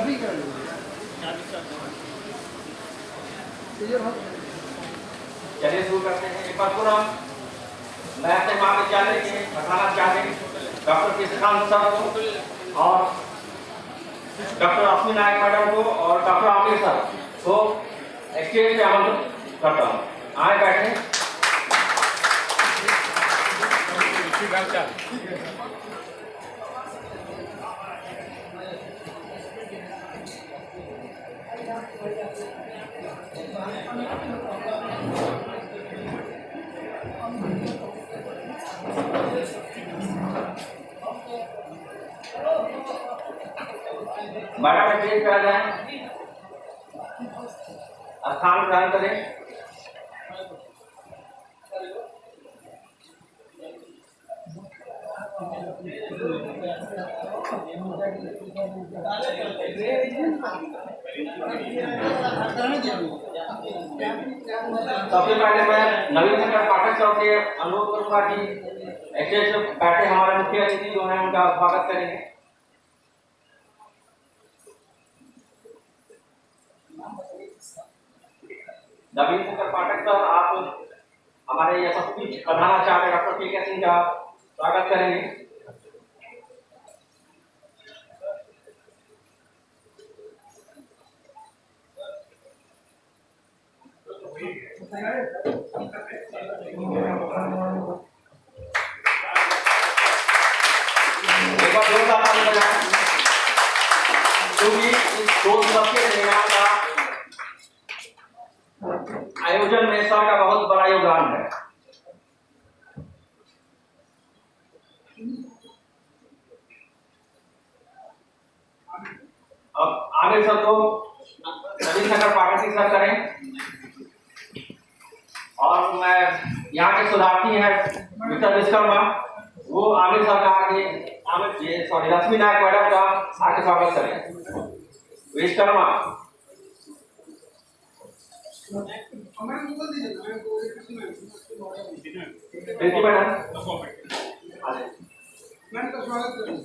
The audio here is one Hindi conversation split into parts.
अभी कर चलिए शुरू करते हैं। एक बार पूरा नया महाविद्यालय के बताना चाहते डॉक्टर किशकांत सर को और डॉक्टर अश्विनी नायक मैडम को और डॉक्टर आमिर सर को स्टेज पे आमंत्रित करता हूँ। आए बैठे। मैडम स्टेज पे आ जाए, स्थान ग्रहण करें। सबसे पहले मैं नवीन शंकर पाठक साहब से अनुरोध करूंगा कि स्टेज पे बैठे हमारे मुख्य अतिथि जो हैं उनका स्वागत करेंगे। नवीन शंकर पाठक साहब आप हमारे यशस्वी प्रधानाचार्य डॉक्टर के सिंह का स्वागत करेंगे। एक बार जोरदार ताली बजाएं, क्योंकि इस 2 दिवसीय सेमिनार का आयोजन में सर का बहुत बड़ा योगदान है। अब आमिर सर को नवीन शंकर पाठक सर करें और मैं यहाँ के शोधार्थी हैं मिस्टर विश्वकर्मा, वो आमिर सर का आगे रश्मि नायक मैडम का आगे स्वागत करें। विश्वकर्मा मैडम का स्वागत करें।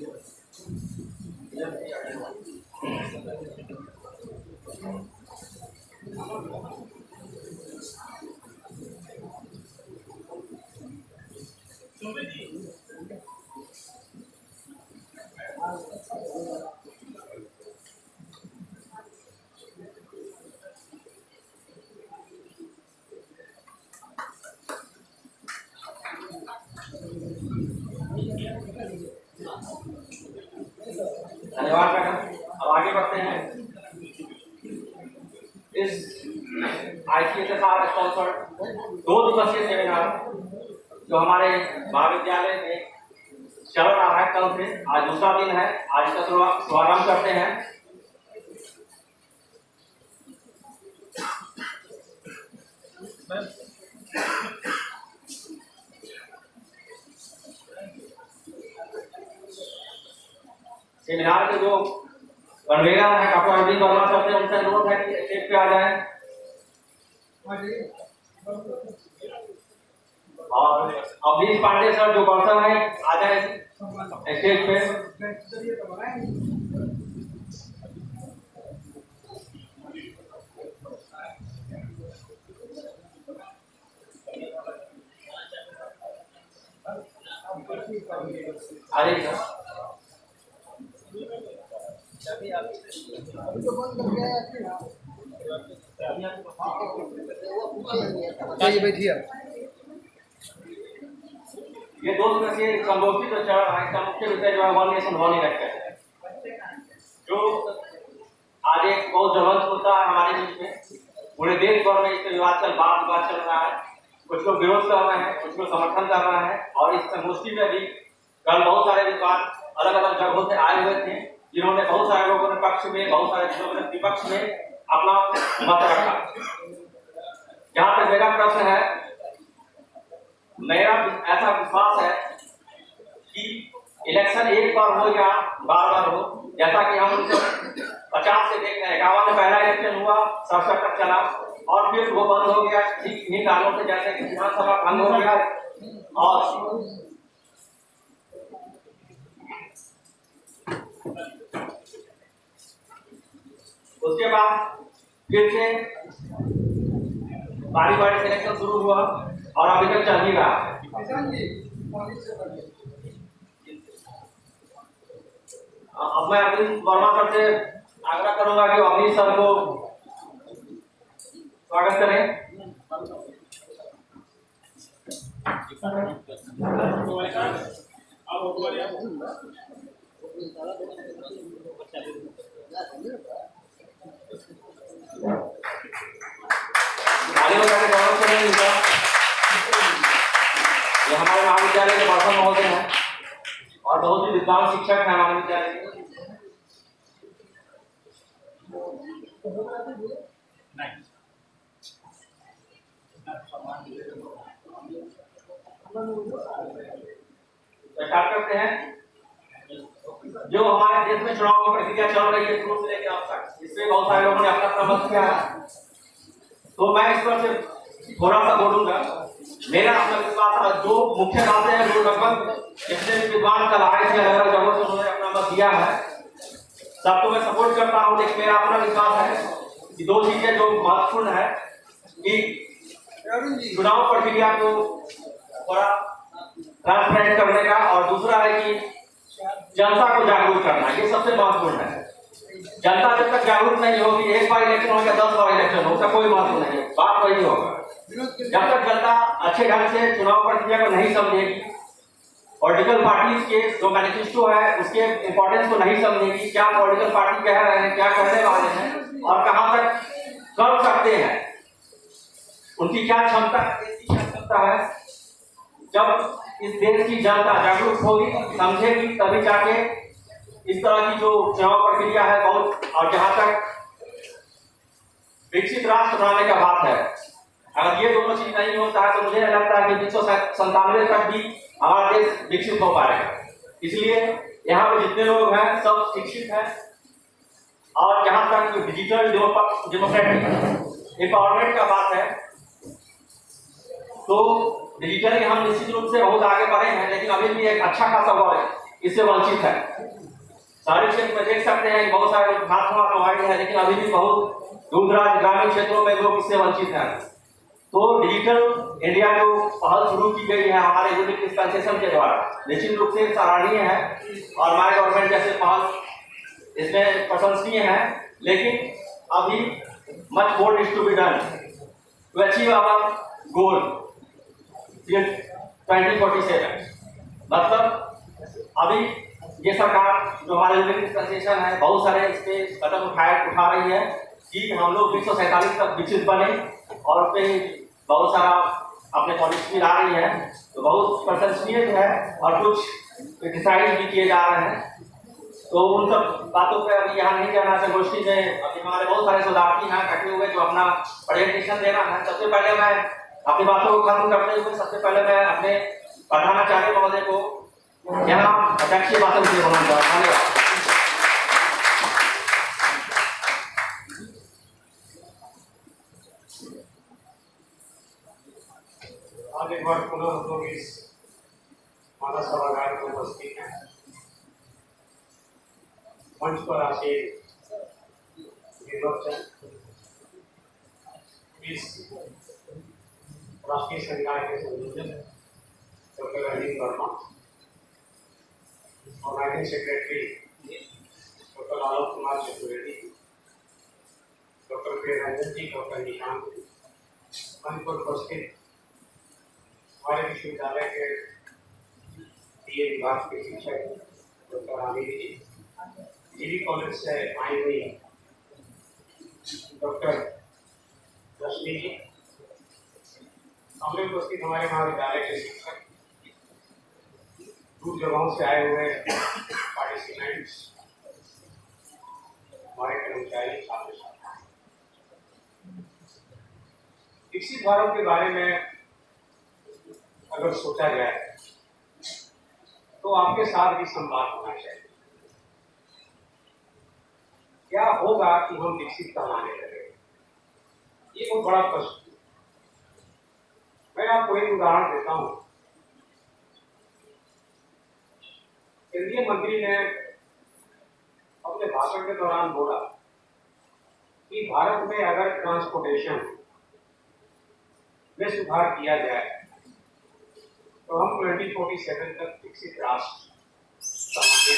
धन्यवाद मैडम। अब आगे बढ़ते हैं। इस ICSSR स्पॉन्सर्ड 2 दिवसीय सेमिनार जो हमारे महाविद्यालय में चल रहा है, कल से आज दूसरा दिन है, आज इसका शुभारंभ करते हैं। सेमिनार के जो कन्वीनर है डॉक्टर अरविंद वर्मा सर से उनसे अनुरोध है कि स्टेज पे आ जाएं और अवनीश पांडे सर जो पर्सन है आ जाए स्टेज पे। अरे बैठिए। ये 2 दिवसीय संगोष्ठी जो चल रहा है, इसका मुख्य विषय जो है वन नेशन वन इलेक्शन, जो आज एक बहुत ज्वलंत मुद्दा है हमारे बीच में। पूरे देश भर में इसका विवाद चल रहा है। कुछ लोग विरोध कर रहे हैं, कुछ लोग समर्थन कर रहे हैं और इस संगोष्ठी में भी कल बहुत सारे विद्वान अलग अलग जगहों से आए हुए थे, जिन्होंने बहुत सारे लोगों ने पक्ष में, बहुत सारे लोगों ने विपक्ष में अपना मत रखा। जहां तक मेरा प्रश्न है, मेरा ऐसा विश्वास है कि इलेक्शन एक बार हो या बार बार हो, जैसा कि हम 50 से देख रहे हैं। 51 में पहला इलेक्शन हुआ, 67 तक चला और फिर वो बंद हो गया। ठीक इन्हीं कारणों से, जैसे कि विधानसभा भंग हो गया और उसके बाद फिर से बारी बारी सिलेक्शन शुरू हुआ और अभी तक चल ही रहा है। किसान जी, पानी से बने। अब मैं अभी वर्मा सर से आग्रह करूंगा कि अभी सर को स्वागत करें। ये हमारे महाविद्यालय के प्रथम महोदय हैं और बहुत ही विद्वान शिक्षक हैं हमारे विद्यालय के। स्टार्ट करते हैं। जो हमारे देश में चुनाव की प्रक्रिया चल रही है शुरू से लेकर अब तक, इसमें बहुत सारे लोगों ने अपना अपना मत किया है, तो मैं इस पर से थोड़ा सा बोलूंगा। मेरा अपना विश्वास है, जो मुख्य बातें हैं जो लगभग जितने भी विद्वान कल आए थे अलग अलग जगहों से उन्होंने अपना मत दिया है, सबको मैं सपोर्ट करता हूँ। लेकिन मेरा अपना विश्वास है कि दो चीजें जो महत्वपूर्ण है कि चुनाव प्रक्रिया को थोड़ा ट्रांसपेरेंट करने का, और दूसरा है कि जनता को जागरूक करना, ये सबसे महत्वपूर्ण है। जनता जब तक जागरूक नहीं होगी, एक बार इलेक्शन हो या 10 बार इलेक्शन हो, उसका कोई महत्व नहीं है, बात वही होगा। जब तक जनता अच्छे ढंग से चुनाव प्रक्रिया को नहीं समझेगी, पॉलिटिकल पार्टीज के जो मैनिफेस्टो है उसके इंपॉर्टेंस को नहीं समझेगी, क्या पॉलिटिकल पार्टी कह रहे हैं, क्या करने वाले हैं और कहां तक कर सकते हैं, उनकी क्या क्षमता है, जब इस देश की जनता जागरूक होगी, समझेगी, तभी जाके इस तरह की जो चुनाव प्रक्रिया है बहुत, और जहां तक विकसित राष्ट्र बनाने का बात है, अगर ये दोनों चीज नहीं होता है तो मुझे लगता है कि 1997 तक भी हमारा देश विकसित हो पाएगा। इसलिए यहाँ पे जितने लोग हैं सब शिक्षित हैं, और जहां तक डिजिटल डेमोक्रेटिक एम्पावरमेंट का बात है, तो डिजिटली हम निश्चित रूप से बहुत आगे बढ़े हैं, लेकिन अभी भी एक अच्छा खासा वर्ग इससे वंचित है। शहरी क्षेत्र में देख सकते हैं बहुत सारे हाथ मोबाइल है, लेकिन अभी भी बहुत दूर दराज ग्रामीण क्षेत्रों में लोग इससे वंचित हैं। तो डिजिटल इंडिया जो पहल शुरू की गई है हमारे यूनिक डिस्पेंसेशन के द्वारा, निश्चित रूप से सराहनीय है, और माय गवर्नमेंट जैसे पहल इसमें प्रशंसनीय है। लेकिन अभी much more is to be done to achieve our goal 2047। मतलब अभी ये सरकार जो हमारे यूनिक डिस्पेंसेशन है बहुत सारे इस पे कदम उठा रही है कि हम लोग 1947 तक विकसित बने, और उस पर बहुत सारा अपने पॉलिसी ला रही है, तो बहुत प्रशंसनीय है, और कुछ क्रिटिसाइज भी किए जा रहे हैं। तो उन सब बातों पर अभी यहाँ नहीं जाना है गोष्ठी में। अभी हमारे बहुत सारे शोधार्थी यहाँ इकट्ठे हुए जो अपना प्रेजेंटेशन देना है। सबसे पहले मैं अपनी बातों को खत्म करते हुए सबसे पहले मैं अपने प्रधानाचार्य महोदय को यहाँ अध्यक्षीय भाषण से बोलूँगा। धन्यवाद। आज एक बार पुनः हम लोग इस मानस सभागार को उपस्थित हैं। मंच पर आके इस राष्ट्रीय संकाय के संयोजक doctor Arvind Verma, organising secretary doctor Alok Kumar Chaturvedi, doctor Priyaranjan ji, doctor Nishant, मंच पर उपस्थित हमारे विश्वविद्यालय के बीए विभाग के शिक्षक डॉक्टर आमिर जी, जीडी कॉलेज से आई हुई डॉक्टर रश्मि जी, सामने उपस्थित हमारे महाविद्यालय के शिक्षक, दूर जगहों से आए हुए पार्टिसिपेंट्स, हमारे कर्मचारी, छात्र छात्राएं। विकसित भारत के बारे में अगर सोचा जाए तो आपके साथ भी संवाद होना चाहिए। क्या होगा कि हम विकसित कहलाने लगे, ये बहुत बड़ा प्रश्न। मैं आपको एक उदाहरण देता हूं। केंद्रीय मंत्री ने अपने भाषण के दौरान बोला कि भारत में अगर ट्रांसपोर्टेशन में सुधार किया जाए तो हम 2047 तक विकसित राष्ट्र बनाने।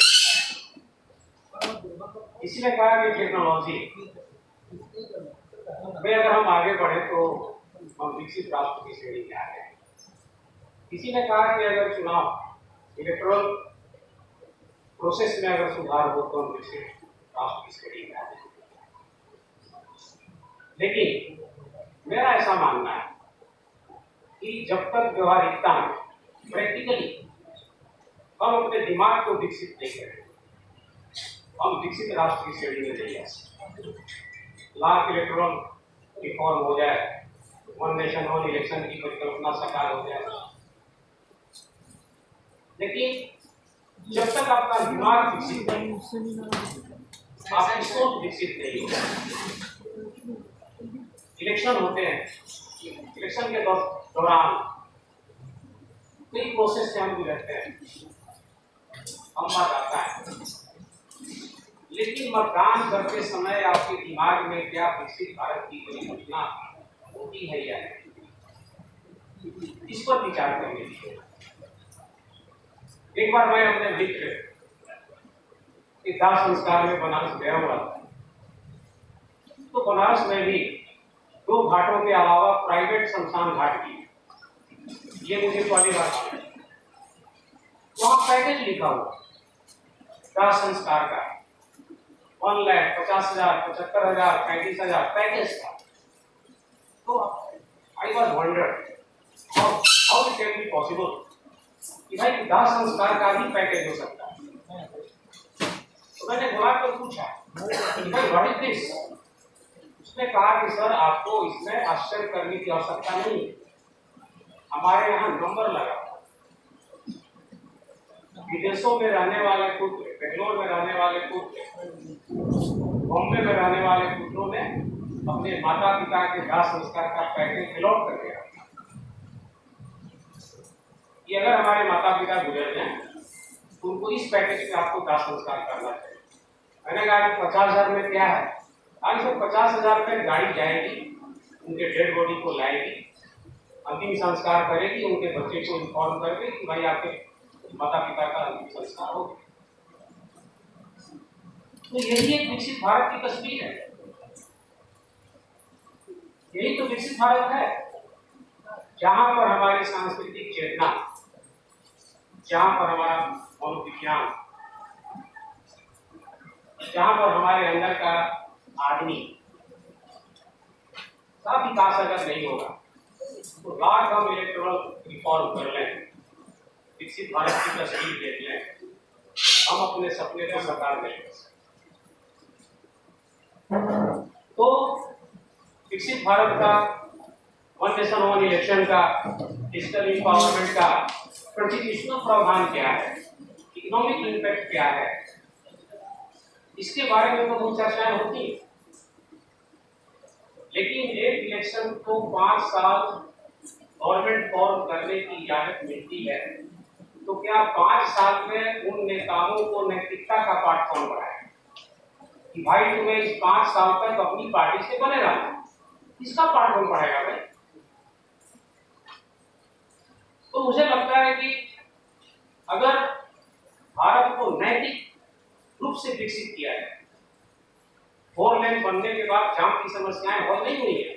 किसी ने कहा कि टेक्नोलॉजी में अगर हम आगे बढ़े तो हम विकसित राष्ट्र की श्रेणी में आ गए। किसी ने कहा कि अगर चुनाव इलेक्टोरल प्रोसेस में अगर सुधार हो तो हम विकसित राष्ट्र की श्रेणी में आ गए। लेकिन मेरा ऐसा मानना है कि जब तक व्यवहारिकता में प्रैक्टिकली हम अपने दिमाग को विकसित नहीं करें, हम विकसित राष्ट्र की श्रेणी में नहीं जा सकते। लाख इलेक्टोरल रिफॉर्म हो जाए, वन नेशन वन इलेक्शन की परिकल्पना साकार हो जाए, लेकिन जब तक आपका दिमाग विकसित नहीं, आपकी सोच विकसित नहीं हो। इलेक्शन होते हैं, इलेक्शन के दौरान कई प्रोसेस से हम गुजरते हैं, हम मत आता है, लेकिन मतदान करते समय आपके दिमाग में क्या विकसित भारत की परिकल्पना होती है या नहीं, इस पर विचार करने की। एक बार मैं अपने मित्र के दाह संस्कार में बनारस गया हुआ था, तो बनारस में भी 2 घाटों के अलावा प्राइवेट शमशान घाट की, ये मुझे पहली बार मालूम। वहां पैकेज लिखा हुआ दाह संस्कार का 1,50,000, 75,000, 35,000 पैकेज था। तो I was wondered how it can be possible कि भाई दाह संस्कार का भी पैकेज हो सकता है। तो मैंने बुला कर पूछा कि भाई व्हाट इज दिस। उसने कहा कि सर आपको इसमें आश्चर्य करने की आवश्यकता नहीं है, हमारे यहाँ नंबर लगा, विदेशों में रहने वाले पुत्र, बेंगलोर में रहने वाले पुत्र, बॉम्बे में रहने वाले पुत्रों ने अपने माता पिता के दाह संस्कार का पैकेज फिल आउट कर दिया कि अगर हमारे माता पिता गुजर जाएं तो उनको इस पैकेज में आपको दाह संस्कार करना चाहिए। मैंने कहा कि 50,000 में क्या है? आज तो 50,000 में गाड़ी जाएगी, उनके डेड बॉडी को लाएगी, अंतिम संस्कार करेगी, उनके बच्चे को इन्फॉर्म करके कि भाई आपके माता पिता का अंतिम संस्कार हो। तो यही एक विकसित भारत की तस्वीर है, यही तो विकसित भारत है, जहां पर हमारी सांस्कृतिक चेतना, जहां पर हमारा मनोविज्ञान, जहां पर हमारे अंदर का आदमी का विकास अगर नहीं होगा तो लाख हम इलेक्टोरल रिफॉर्म कर लें, विकसित भारत की तस्वीर देख लें, हम अपने सपने को साकार नहीं कर सकते। तो विकसित भारत का, वन नेशन वन इलेक्शन का, डिजिटल इंपावरमेंट का कॉन्स्टिट्यूशनल प्रावधान क्या है, इकोनॉमिक इम्पैक्ट क्या है, इसके बारे में तो बहुत चर्चाएं होती हैं। लेकिन एक इलेक्शन को 5 साल गवर्नमेंट फॉर्म करने की इजाजत मिलती है, तो क्या 5 साल में उन नेताओं को नैतिकता का पाठ कौन पढ़ाएगा कि भाई तुम्हें इस 5 साल तक अपनी पार्टी से बने रहना, इसका पाठ कौन पढ़ाएगा भाई? तो मुझे लगता है कि अगर भारत को नैतिक रूप से विकसित किया जाए, 4 लेन बनने के बाद जाम की समस्याएं हल नहीं हुई है,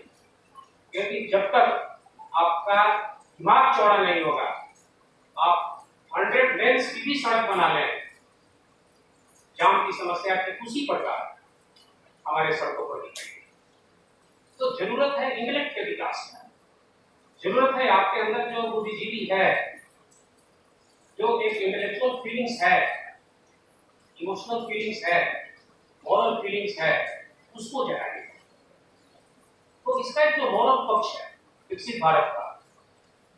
क्योंकि जब तक आपका दिमाग चौड़ा नहीं होगा, आप 100 लेन्स की भी सड़क बना लें, जाम की समस्या की उसी प्रकार हमारे सड़कों पर दिखाई। तो जरूरत है इंटेलेक्ट के विकास का, जरूरत है आपके अंदर जो बुद्धिजीवी है, जो एक इंटेलेक्चुअल फीलिंग्स है, इमोशनल फीलिंग्स है, मॉरल फीलिंग्स है, उसको जगाइए। तो इसका एक जो मॉरल पक्ष है विकसित भारत का,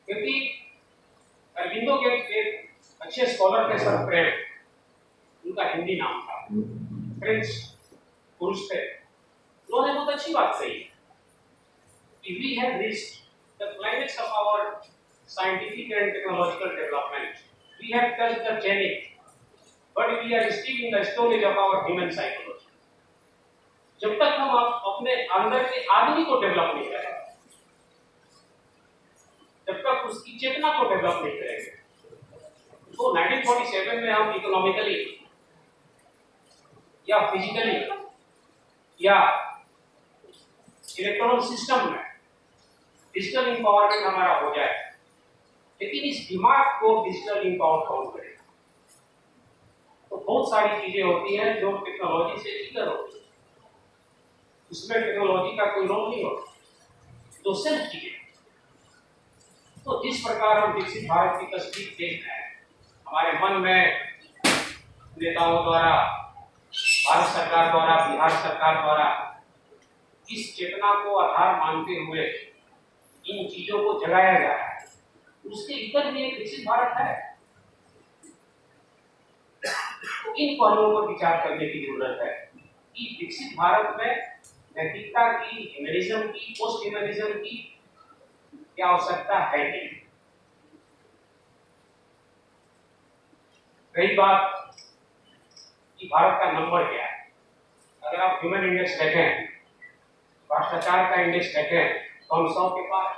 क्योंकि अरविंदो के एक अच्छे स्कॉलर थे सर प्रेम, उनका हिंदी नाम था, फ्रेंच पुरुष थे, उन्होंने बहुत अच्छी बात कही कि we have reached the climax of our scientific and technological development, we have touched the zenith, but we are still in the stone age of our human psychology. जब तक हम अपने अंदर के आदमी को डेवलप नहीं करेंगे, जब तक उसकी चेतना को डेवलप नहीं करेंगे, तो 1947 में हम इकोनॉमिकली या फिजिकली या इलेक्ट्रॉनिक सिस्टम में डिजिटल इंपावरमेंट हमारा हो जाए, लेकिन इस दिमाग को डिजिटल इंपावर कौन करेगा? तो बहुत सारी चीजें होती हैं जो टेक्नोलॉजी से ट्रिगर होती है, उसमें टेक्नोलॉजी का कोई रोल नहीं होता, तो सेल्फ चीजें। तो जिस प्रकार हम विकसित भारत की तस्वीर देख रहे हैं, हमारे मन में नेताओं द्वारा, भारत सरकार द्वारा, बिहार सरकार द्वारा इस चेतना को आधार मानते हुए इन चीजों को जगाया जा रहा है, उसके भीतर भी एक विकसित भारत है। तो इन पहलुओं पर विचार करने की जरूरत है कि विकसित भारत में नैतिकता की, ह्यूमनिज्म की, पोस्ट ह्यूमनिज्म की क्या आवश्यकता है कि रही बात कि भारत का नंबर क्या है। अगर आप ह्यूमन इंडेक्स देखें, भ्रष्टाचार का इंडेक्स देखें, तो हम 100 के पार।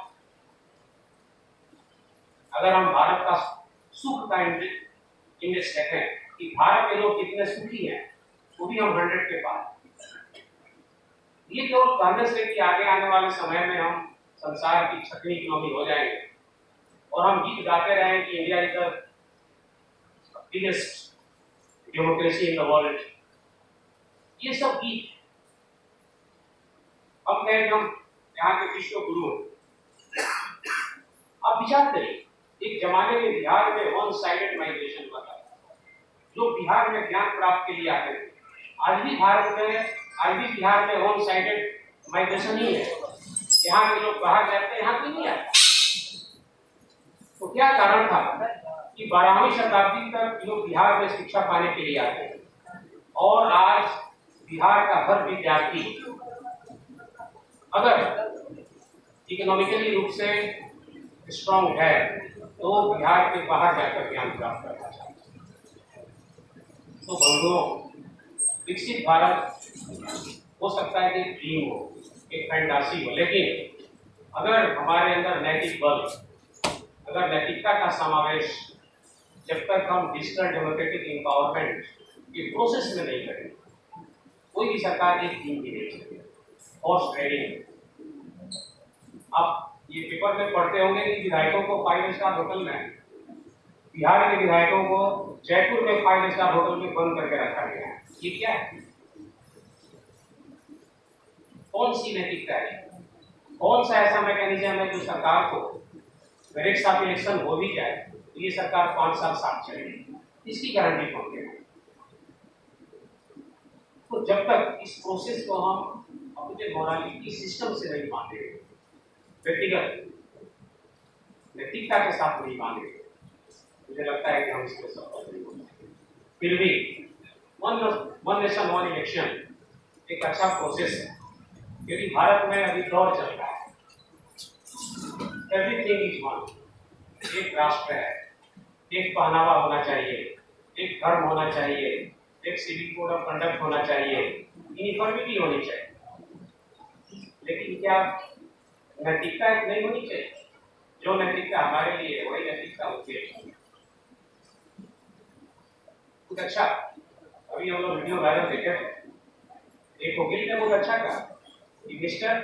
अगर हम भारत का सुख का इंडेक्स देखें कि भारत के लोग कितने सुखी हैं, वो भी हम 100 के पार। ये केवल कहने से कि आगे आने वाले समय में हम संसार की 6वीं इकोनॉमी हो जाएंगे और हम गीत गाते रहें कि India is the biggest democracy in the world, ये सब गीत हम कहें हम यहाँ के विश्व गुरु हैं। आप विचार करिए, एक जमाने में बिहार में वन साइडेड माइग्रेशन हुआ था, लोग बिहार में ज्ञान प्राप्त के लिए आते थे। आज भी बिहार में वन साइडेड माइग्रेशन ही है, यहाँ के लोग बाहर जाते हैं, यहाँ कोई नहीं आता। तो क्या कारण था कि 12वीं शताब्दी तक लोग बिहार में शिक्षा पाने के लिए आते हैं और आज बिहार का हर विद्यार्थी अगर इकोनॉमिकली रूप से स्ट्रॉन्ग है तो बिहार के बाहर जाकर ज्ञान प्राप्त करना चाहता है। तो बंधुओं, विकसित भारत हो सकता है कि ड्रीम हो, एक फैंटासी हो, लेकिन अगर हमारे अंदर नैतिक बल, अगर नैतिकता का समावेश जब तक हम डिजिटल डेमोक्रेटिक एम्पावरमेंट के प्रोसेस में नहीं करेंगे, कोई भी सरकार एक टीम की नहीं सकती। हॉर्स ट्रेडिंग, आप ये पेपर में पढ़ते होंगे कि विधायकों को 5 स्टार होटल में, बिहार के विधायकों को जयपुर में 5 स्टार होटल में बंद करके रखा गया है। ये क्या है? कौन सी नैतिकता है? कौन सा ऐसा मैकेनिज्म है जो सरकार को अगर एक साथ इलेक्शन हो भी जाए तो ये सरकार 5 साल साथ चलेगी, इसकी गारंटी कौन देगा? तो जब तक इस प्रोसेस को हम अपने मोरालिटी सिस्टम से नहीं बांधेंगे, व्यक्तिगत नैतिकता के साथ नहीं बांधेंगे, मुझे लगता है कि हम इसमें सफल नहीं हो पाएंगे। फिर भी वन नेशन वन इलेक्शन एक अच्छा प्रोसेस है, क्योंकि भारत में अभी दौर चल रहा है, एवरीथिंग इज वन, एक राष्ट्र है, एक पहनावा होना चाहिए, एक धर्म होना चाहिए, एक सिविक कोड ऑफ कंडक्ट होना चाहिए, यूनिफॉर्मिटी होनी चाहिए। लेकिन क्या नैतिकता एक नहीं होनी चाहिए? जो नैतिकता हमारे लिए है वही नैतिकता होती है। कुछ अच्छा, अभी हम लोग वीडियो वायरल देखे थे, एक वकील ने बहुत अच्छा कहा कि मिस्टर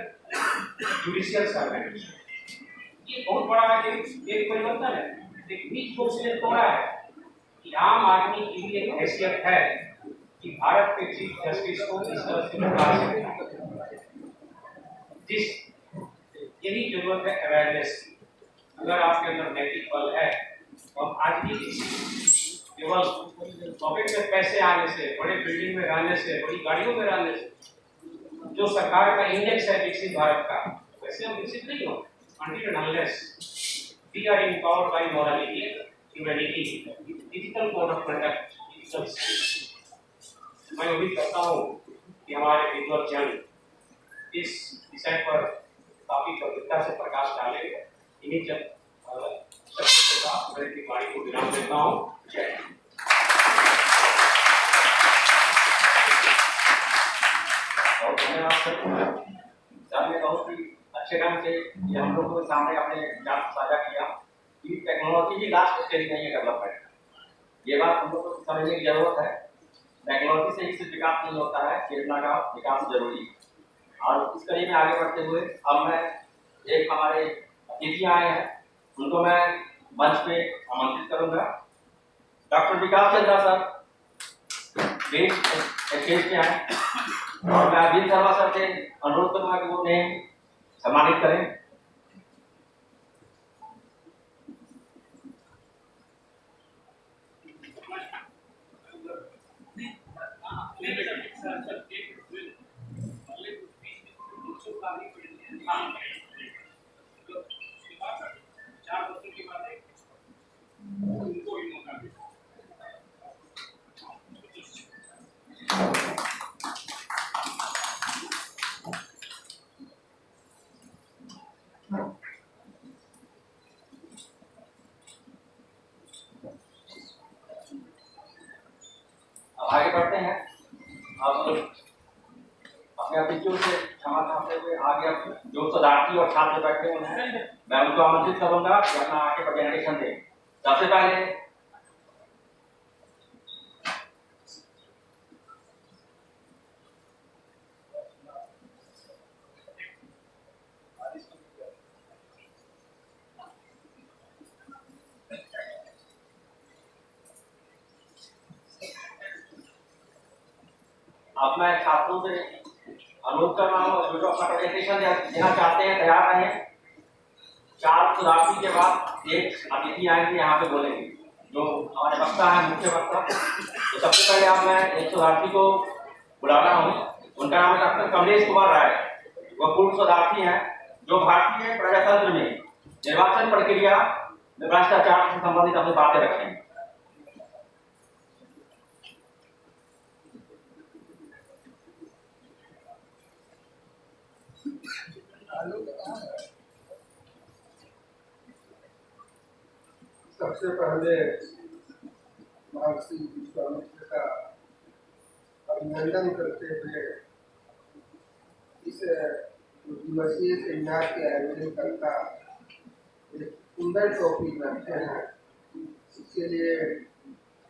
जुडिशियल सर्वेंट, ये बहुत बड़ा एक परिवर्तन है, एक बीच को उसने तोड़ा है कि आम आदमी की भी एक हैसियत है कि भारत के चीफ जस्टिस को इस तरह से निकाल सकता है। जिस यही जरूरत है अवेयरनेस की। अगर आपके अंदर नैतिक बल है तो हम आज भी केवल पॉकेट में पैसे आने से, बड़े बिल्डिंग में रहने से, बड़ी गाड़ियों में रहने से, जो सरकार का इंडेक्स है विकसित भारत का, वैसे हम विकसित नहीं हो until and unless we are empowered by morality, humanity, ethical code of conduct, ethical skills। मैं उम्मीद करता हूँ कि हमारे विद्वान जन इस विषय पर काफी गंभीरता से प्रकाश डालेंगे। इन्हीं शब्दों के साथ मैं अपनी वाणी को विराम देता हूँ। जय हिंद। और सर ने बहुत ही अच्छे ढंग से ये हम लोग के सामने अपने ज्ञान साझा किया कि टेक्नोलॉजी ही लास्ट स्टेज नहीं है डेवलपमेंट। ये बात हम लोग को समझने की जरूरत है। टेक्नोलॉजी से ही सिर्फ विकास नहीं होता है, चेतना का विकास जरूरी है। और इस कड़ी में आगे बढ़ते हुए अब मैं एक हमारे अतिथि आए हैं, उनको मैं मंच पे आमंत्रित करूंगा। डॉक्टर विकास चंद्रा सर स्टेज पे आए और मैं अजीत शर्मा सर से अनुरोध करूंगा कि वो उन्हें सम्मानित करें। आगे बढ़ते हैं। अब अपने अतिथियों से क्षमा चाहते हुए आगे अब जो शतार्थी और छात्र बैठे हुए हैं मैं उनको आमंत्रित करूंगा कि अपना आगे प्रेजेंटेशन दें। सबसे पहले अब मैं छात्रों से अनुरोध कर रहा हूँ जो अपना प्रेजेंटेशन देना चाहते हैं तैयार रहें। 4 शतार्थी के बाद एक अतिथि आएंगे यहाँ पे बोलेंगे जो हमारे वक्ता है, मुख्य वक्ता। तो सबसे पहले अब मैं एक शतार्थी को बुला रहा हूँ। उनका नाम है डॉक्टर कमलेश कुमार राय। वह पूर्व शतार्थी हैं जो भारतीय प्रजातंत्र में निर्वाचन प्रक्रिया में भ्रष्टाचार से संबंधित अपनी बातें रखेंगे। सबसे पहले महर्षि विश्वामित्र का अभिनंदन करते हुए इस दिवसीय सेमिनार के आयोजन करता एक सुंदर टॉपिक रखते हैं। इसके लिए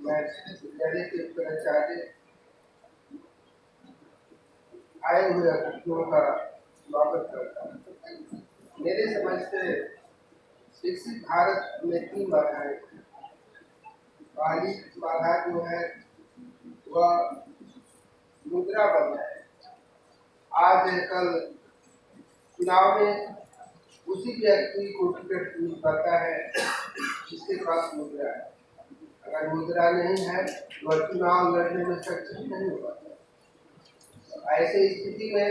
मैं विद्यालय के प्राचार्य आए हुए अतिथियों का स्वागत करता हूँ। मेरे समझ से विकसित भारत में 3 बाधाएं हैं। पहली बाधा जो है वह मुद्रा बल है। आज कल चुनाव में उसी व्यक्ति को टिकट मिल पाता है जिसके पास मुद्रा है। अगर मुद्रा नहीं है वह चुनाव लड़ने में सक्षम नहीं हो पाता। ऐसे स्थिति में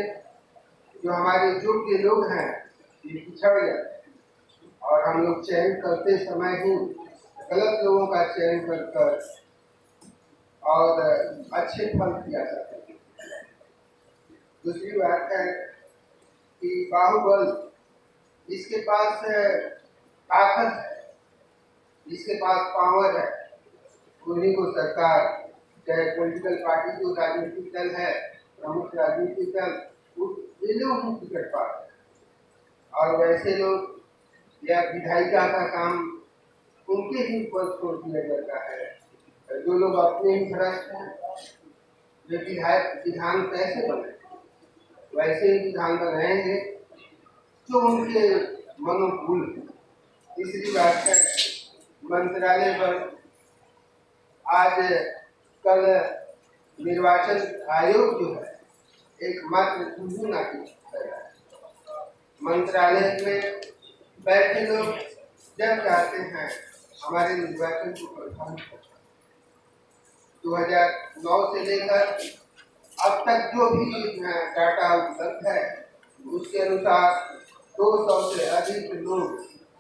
जो हमारे योग्य लोग हैं ये पिछड़ जाते हैं और हम लोग चयन करते समय ही गलत लोगों का चयन कर और अच्छे फल किया जाता है। दूसरी बात है कि बाहुबल, जिसके पास ताकत है, जिसके पास पावर है, उन्हीं को सरकार, चाहे पॉलिटिकल पार्टी जो राजनीतिक दल है, प्रमुख राजनीतिक दल, ये लोग ही टिकट पाते हैं। और वैसे लोग या विधायिका का काम उनके ही ऊपर छोड़ दिया जाता है। जो लोग अपने ही भ्रष्ट हैं, वे विधान कैसे बने? वैसे ही विधान बनाएंगे जो उनके मनोकूल। तीसरी बात है मंत्रालय पर आज कल निर्वाचन आयोग जो है एकमात्र चुनाव कर रहा है। मंत्रालय में बैठे लोग जब चाहते हैं हमारे निर्वाचन को प्रभावित करना। 2009 से लेकर अब तक जो भी डाटा उपलब्ध है उसके अनुसार 200 से अधिक लोग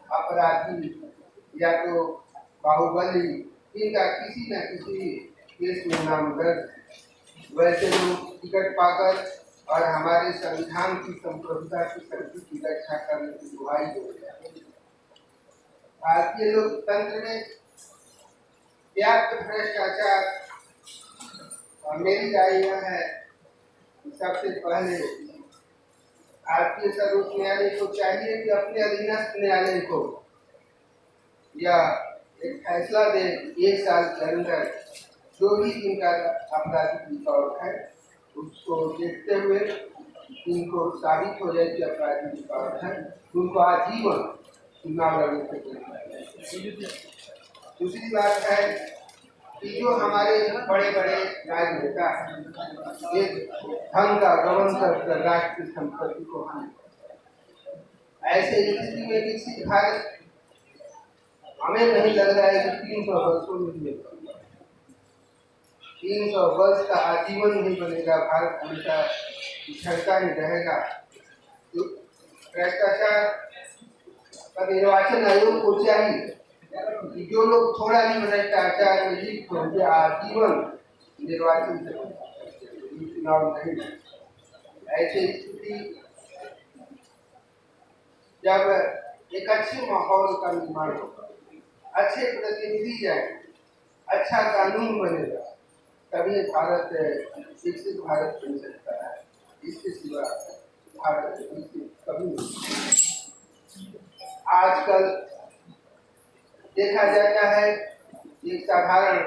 अपराधी या तो बाहुबली, इनका किसी न किसी केस में नाम दर्ज है। वैसे लोग टिकट पाकर और हमारे संविधान की संप्रभुता की शक्ति की रक्षा करने की दुहाई दे रहे हैं। भारतीय लोकतंत्र में व्याप्त भ्रष्टाचार और मेरी राय यह है कि सबसे पहले भारतीय सर्वोच्च न्यायालय को चाहिए कि अपने अधीनस्थ न्यायालय को या एक फैसला दे 1 साल के अंदर जो भी इनका आपराधिक रिकॉर्ड है उसको देखते हुए इनको साबित हो जाए कि अपराधी रिकॉर्ड है, उनको आजीवन चुनाव लड़ने से देना। दूसरी बात है कि जो हमारे बड़े बड़े राजनेता हैं, एक धन का गबन कर राष्ट्र की संपत्ति को हानि, ऐसे स्थिति में विकसित भारत हमें नहीं लग रहा है कि 300 वर्षों में मिलेगा। 300 वर्ष का आजीवन नहीं बनेगा, भारत हमेशा पिछड़ता ही रहेगा। तो भ्रष्टाचार का निर्वाचन आयोग को चाहिए कि जो लोग थोड़ा भी भ्रष्टाचार में लिप्त होंगे आजीवन निर्वाचन से चुनाव नहीं। ऐसी स्थिति जब एक अच्छे माहौल का निर्माण होगा, अच्छे प्रतिनिधि जाएंगे, अच्छा कानून बनेगा, तभी भारत विकसित भारत बन सकता है। इसके सिवा भारत विकसित कभी नहीं। आजकल देखा जाता है एक साधारण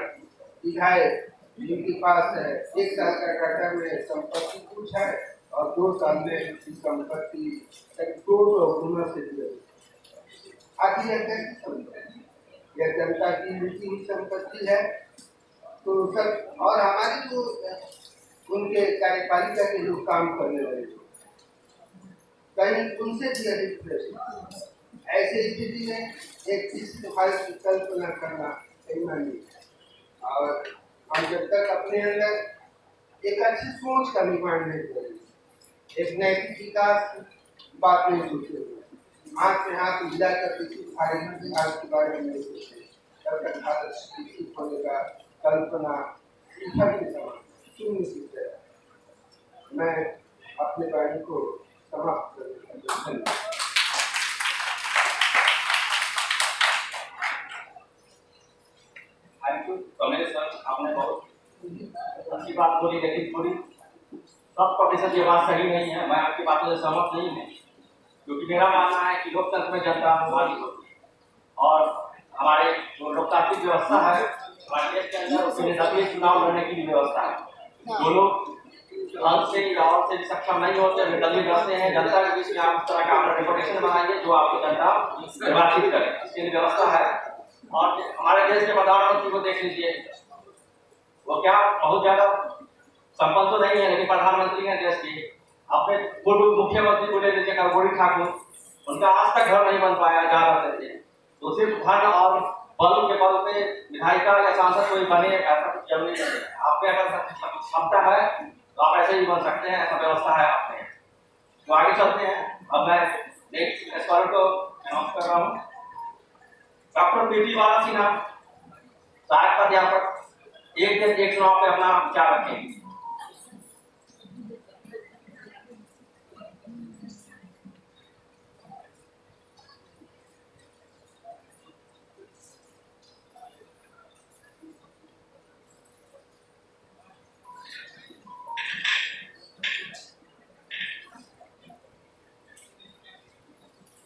विधायक जिनके पास 1 साल का डाटा में संपत्ति कुछ है और 2 साल में इसकी संपत्ति 200 गुना से आखिर यह जनता की लूटी हुई संपत्ति है। तो सब और हमारे जो उनके कार्यपालिका के लोग काम करने वाले कहीं उनसे भी अधिक प्रश्न। ऐसे स्थिति में एक विकसित भारत की कल्पना करना सही नहीं। और हम जब तक अपने अंदर एक अच्छी सोच का निर्माण नहीं करेंगे, एक नैतिक विकास बात नहीं सोचेंगे, हाथ में हाथ मिलाकर विकसित भारत के बारे में नहीं सोचेंगे, तब तक भारत विकसित होने का कल्पना शून्य से है। मैं अपने वाणी को समाप्त करने का आपने बहुत अच्छी बात बोली, लेकिन थोड़ी 100% ये बात सही नहीं है। मैं आपकी बातों से सहमत नहीं हूँ, क्योंकि मेरा मानना है कि लोकतंत्र में जनता मालिक होती है और हमारे जो लोकतांत्रिक व्यवस्था है हमारे देश के अंदर उसके नकली चुनाव लड़ने की भी व्यवस्था है। जो लोग अंत से या और से भी सक्षम नहीं होते, नकली लड़ते हैं, जनता के बीच में आप इस तरह का अपना रेपुटेशन बनाइए जो आपको जनता निर्वाचित करे, इसके लिए व्यवस्था है। और हमारे देश के प्रधानमंत्री को देख लीजिए, वो क्या बहुत ज्यादा संपन्न तो नहीं है, लेकिन प्रधानमंत्री हैं देश के। अपने पूर्व मुख्यमंत्री को ले लीजिए कर्पूरी ठाकुर, उनका आज तक घर नहीं बन पाया जा रहे थे। तो सिर्फ धन और बल के बल पे विधायिका या सांसद कोई बने ऐसा कुछ जरूरी नहीं है। आप में अगर क्षमता है तो आप ऐसे ही बन सकते हैं, ऐसा व्यवस्था है आप में। तो आगे चलते हैं। अब मैं नेक्स्ट स्पीकर को अनाउंस कर रहा हूँ। डॉक्टर पीटी बाला सिन्हा, सहायक प्राध्यापक, एक दिन एक चुनाव पे अपना विचार रखेंगे।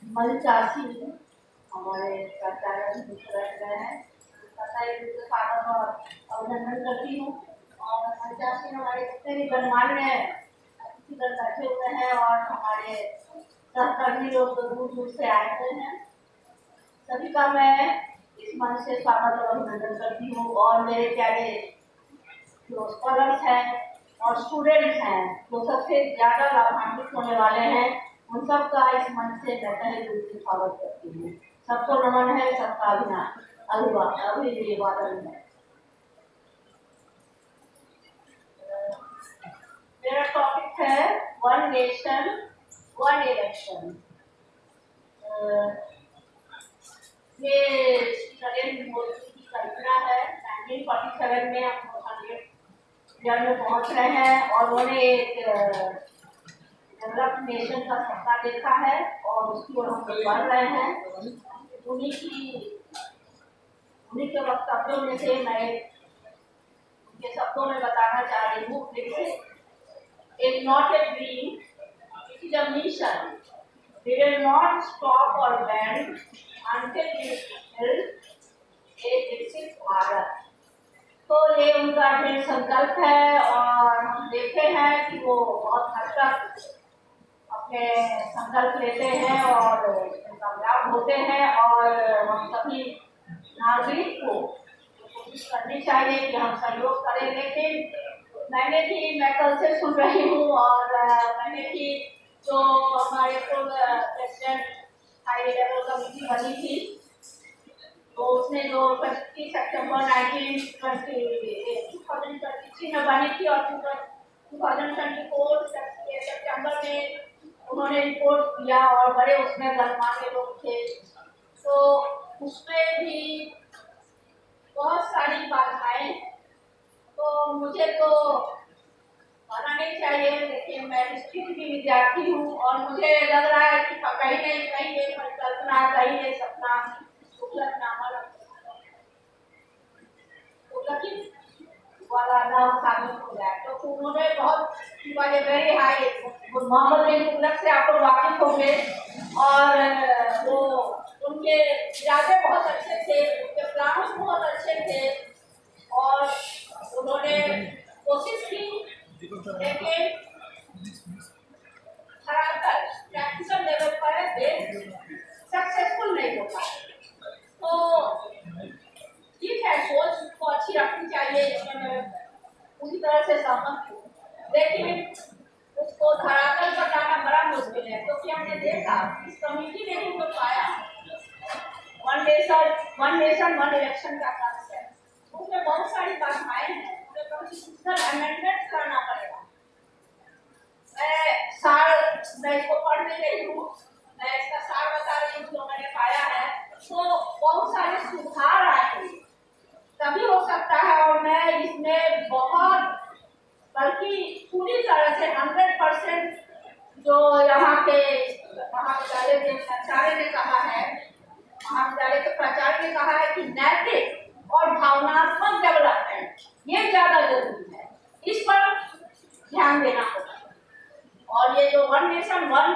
मलचासी हमारे सरकार रह रहे हैं, स्वागत और अभिनंदन करती हूँ। और मलचासी हमारे जितने भी गणमान्य स्पीकर बैठे हुए हैं और हमारे सहकर्मी लोग दूर दूर से आए हुए हैं, सभी का मैं इस मंच से स्वागत और अभिनंदन करती हूँ। और मेरे प्यारे जो स्कॉलर्स हैं और स्टूडेंट्स हैं जो सबसे ज़्यादा लाभान्वित होने वाले हैं, उन सबका इस मंच से मैं तहे दिल से स्वागत करती हूँ। सबको नमन है, सबका अभिवादन है। मेरा टॉपिक है 1 नेशन 1 इलेक्शन। ये नरेंद्र मोदी की कल्पना है। 1947 में हम जन्म पहुंच रहे हैं और उन्होंने एक डेवलप्ड नेशन का सपना देखा है और उसकी ओर हम बढ़ रहे हैं। उन्हीं के वक्तव्यों में से मैं उनके शब्दों में बताना चाह रही हूँ। एक not a dream, it is a mission. We will not stop or bend until we build a विकसित भारत। तो ये उनका दृढ़ संकल्प है और हम देखते हैं कि वो बहुत हद तक अपने संकल्प लेते हैं और कामयाब होते हैं। और हम सभी नागरिक को कोशिश करनी चाहिए कि हम सहयोग करें। लेकिन मैं कल से सुन रही हूँ और मैंने भी जो हमारे पूर्व प्रेसिडेंट हाई लेवल कमेटी बनी थी, तो उसने जो 25 सितंबर 2023 में बनी थी और 2024 सितंबर में उन्होंने रिपोर्ट किया और बड़े उसमें गणमान्य लोग थे। तो उसमें भी बहुत सारी बाधाएं, तो मुझे तो कहना नहीं चाहिए, लेकिन मैं हिस्ट्री की विद्यार्थी हूँ और मुझे लग रहा है कि कहीं नहीं कहीं ये परिकल्पना, कहीं ये सपना वाला नाम शामिल हो जाए। तो उन्होंने बहुत वेरी हाई मोहम्मद बिन तुगलक से आप लोग वाकिफ होंगे और वो उनके इरादे बहुत अच्छे थे, उनके प्लान्स बहुत अच्छे थे और उन्होंने कोशिश की, लेकिन प्रैक्टिकल लेवल पर सक्सेसफुल नहीं हो पाए। तो ठीक है, सोच को अच्छी रखनी चाहिए, इसमें मैं पूरी तरह से सहमत हूँ, लेकिन उसको धरातल पर लाना बड़ा मुश्किल है। क्योंकि हमने देखा इस कमेटी ने भी तो पाया वन नेशन वन इलेक्शन का कॉन्सेप्ट, उसमें बहुत सारी बाधाएं हैं, उसे कॉन्स्टिट्यूशनल अमेंडमेंट करना पड़ेगा। मैं इसको पढ़ नहीं रही हूँ, मैं इसका सार बता रही हूँ जो मैंने पाया है। तो बहुत सारे सुधार आएंगे तभी हो सकता है और मैं इसमें बहुत बल्कि पूरी तरह से 100% जो यहाँ के महाविद्यालय के प्राचार्य ने कहा है, महाविद्यालय के प्राचार्य ने कहा है कि नैतिक और भावनात्मक डेवलपमेंट ये ज्यादा जरूरी है, इस पर ध्यान देना होगा। और ये जो वन नेशन वन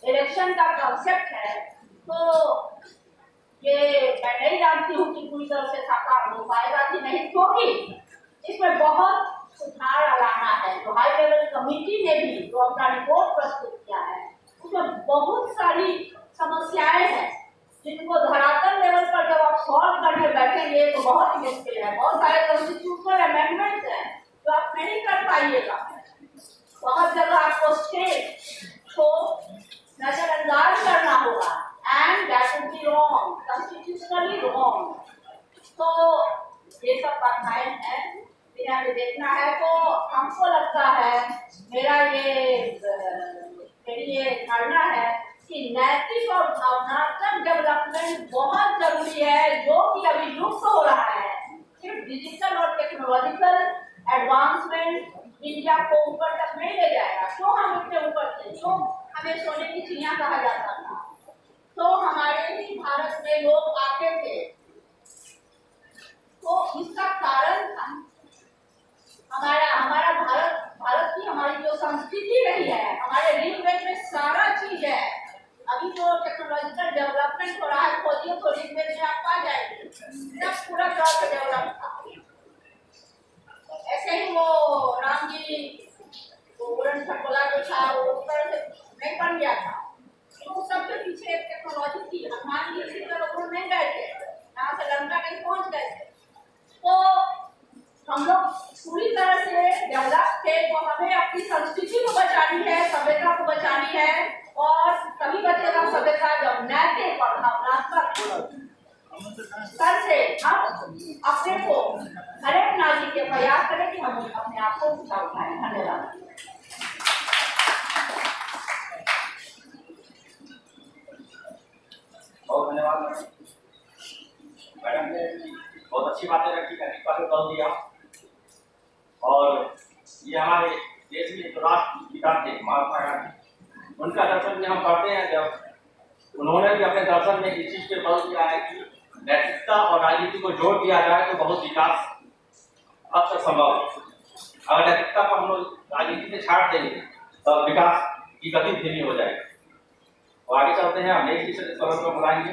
इलेक्शन का कॉन्सेप्ट है, तो ये मैं नहीं जानती हूँ कि पूरी तरह से साकार हो पाएगा कि नहीं, क्योंकि इसमें बहुत सुधार लाना है। जो हाई लेवल कमेटी ने भी जो अपना रिपोर्ट प्रस्तुत किया है, उसमें बहुत सारी समस्याएं हैं जिनको धरातल लेवल पर जब आप सॉल्व करने बैठेंगे तो बहुत ही मुश्किल है। बहुत सारे कॉन्स्टिट्यूशनल अमेंडमेंट्स हैं जो आप नहीं कर पाइएगा। बहुत जगह आपको स्टेट को नजरअंदाज करना होगा and that would be wrong, constitutionally wrong। तो ये सब बाधाएं हैं, इन्हें हमें देखना है। तो हमको लगता है, मेरी ये धारणा है कि नैतिक और भावनात्मक डेवलपमेंट बहुत जरूरी है, जो कि अभी लुप्त हो रहा है। सिर्फ डिजिटल और टेक्नोलॉजिकल एडवांसमेंट इंडिया को ऊपर तक नहीं ले जाएगा। क्यों हम इतने ऊपर थे? क्यों हमें सोने की चिड़िया कहा जाता था? तो हमारे ही भारत में लोग आते थे, तो इसका कारण था हमारा भारत की हमारी जो संस्कृति रही है, हमारे ऋग्वेद में सारा चीज है। अभी जो टेक्नोलॉजिकल डेवलपमेंट हो रहा है, खोजिए तो ऋग्वेद में आप पा जाएंगे, सब पूरा तौर पर डेवलप था। ऐसे ही वो राम जी वो उड़न खटोला जो था वो उस तरह से नहीं बन गया था, तो सबके पीछे एक टेक्नोलॉजी थी। हनुमान जी इसी तरह उड़ नहीं गए थे, यहाँ से लंका नहीं पहुँच गए थे। तो हम लोग पूरी तरह से डेवलप थे, तो हमें अपनी संस्कृति को बचानी है, सभ्यता को बचानी है। और तभी बचेगा सभ्यता जब नैतिक और भावनात्मक स्तर से हम अपने को हर एक नागरिक के प्रयास करें कि हम अपने आप को ऊंचा उठाएं। धन्यवाद। बहुत धन्यवाद मैडम ने बहुत अच्छी बातें रखी, नैतिकता पे बल दिया। और ये हमारे देश में जो राष्ट्रपिता थे महात्मा गांधी, उनका दर्शन में हम पढ़ते हैं, जब उन्होंने भी अपने दर्शन में इस चीज पे बल दिया है कि नैतिकता और राजनीति को जोड़ दिया जाए तो बहुत विकास अब तक संभव है। अगर नैतिकता को हम लोग राजनीति से छाट देंगे तो विकास की गति धीमी हो जाएगी। और आगे चलते हैं, हम नेक्स्ट स्पीकर को बुलाएंगे।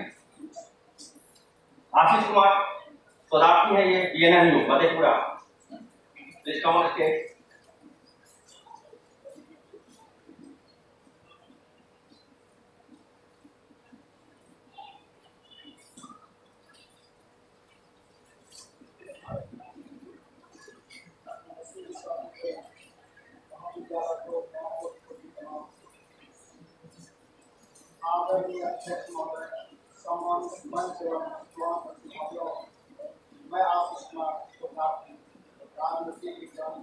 आशीष कुमार शोधार्थी है, ये BNMU Madhepura. Please come on stage. आदरणीय अध्यक्ष महोदय, सम्मानित मंच एवं मैं आशीष कुमार शोधार्थी राजनीति विज्ञान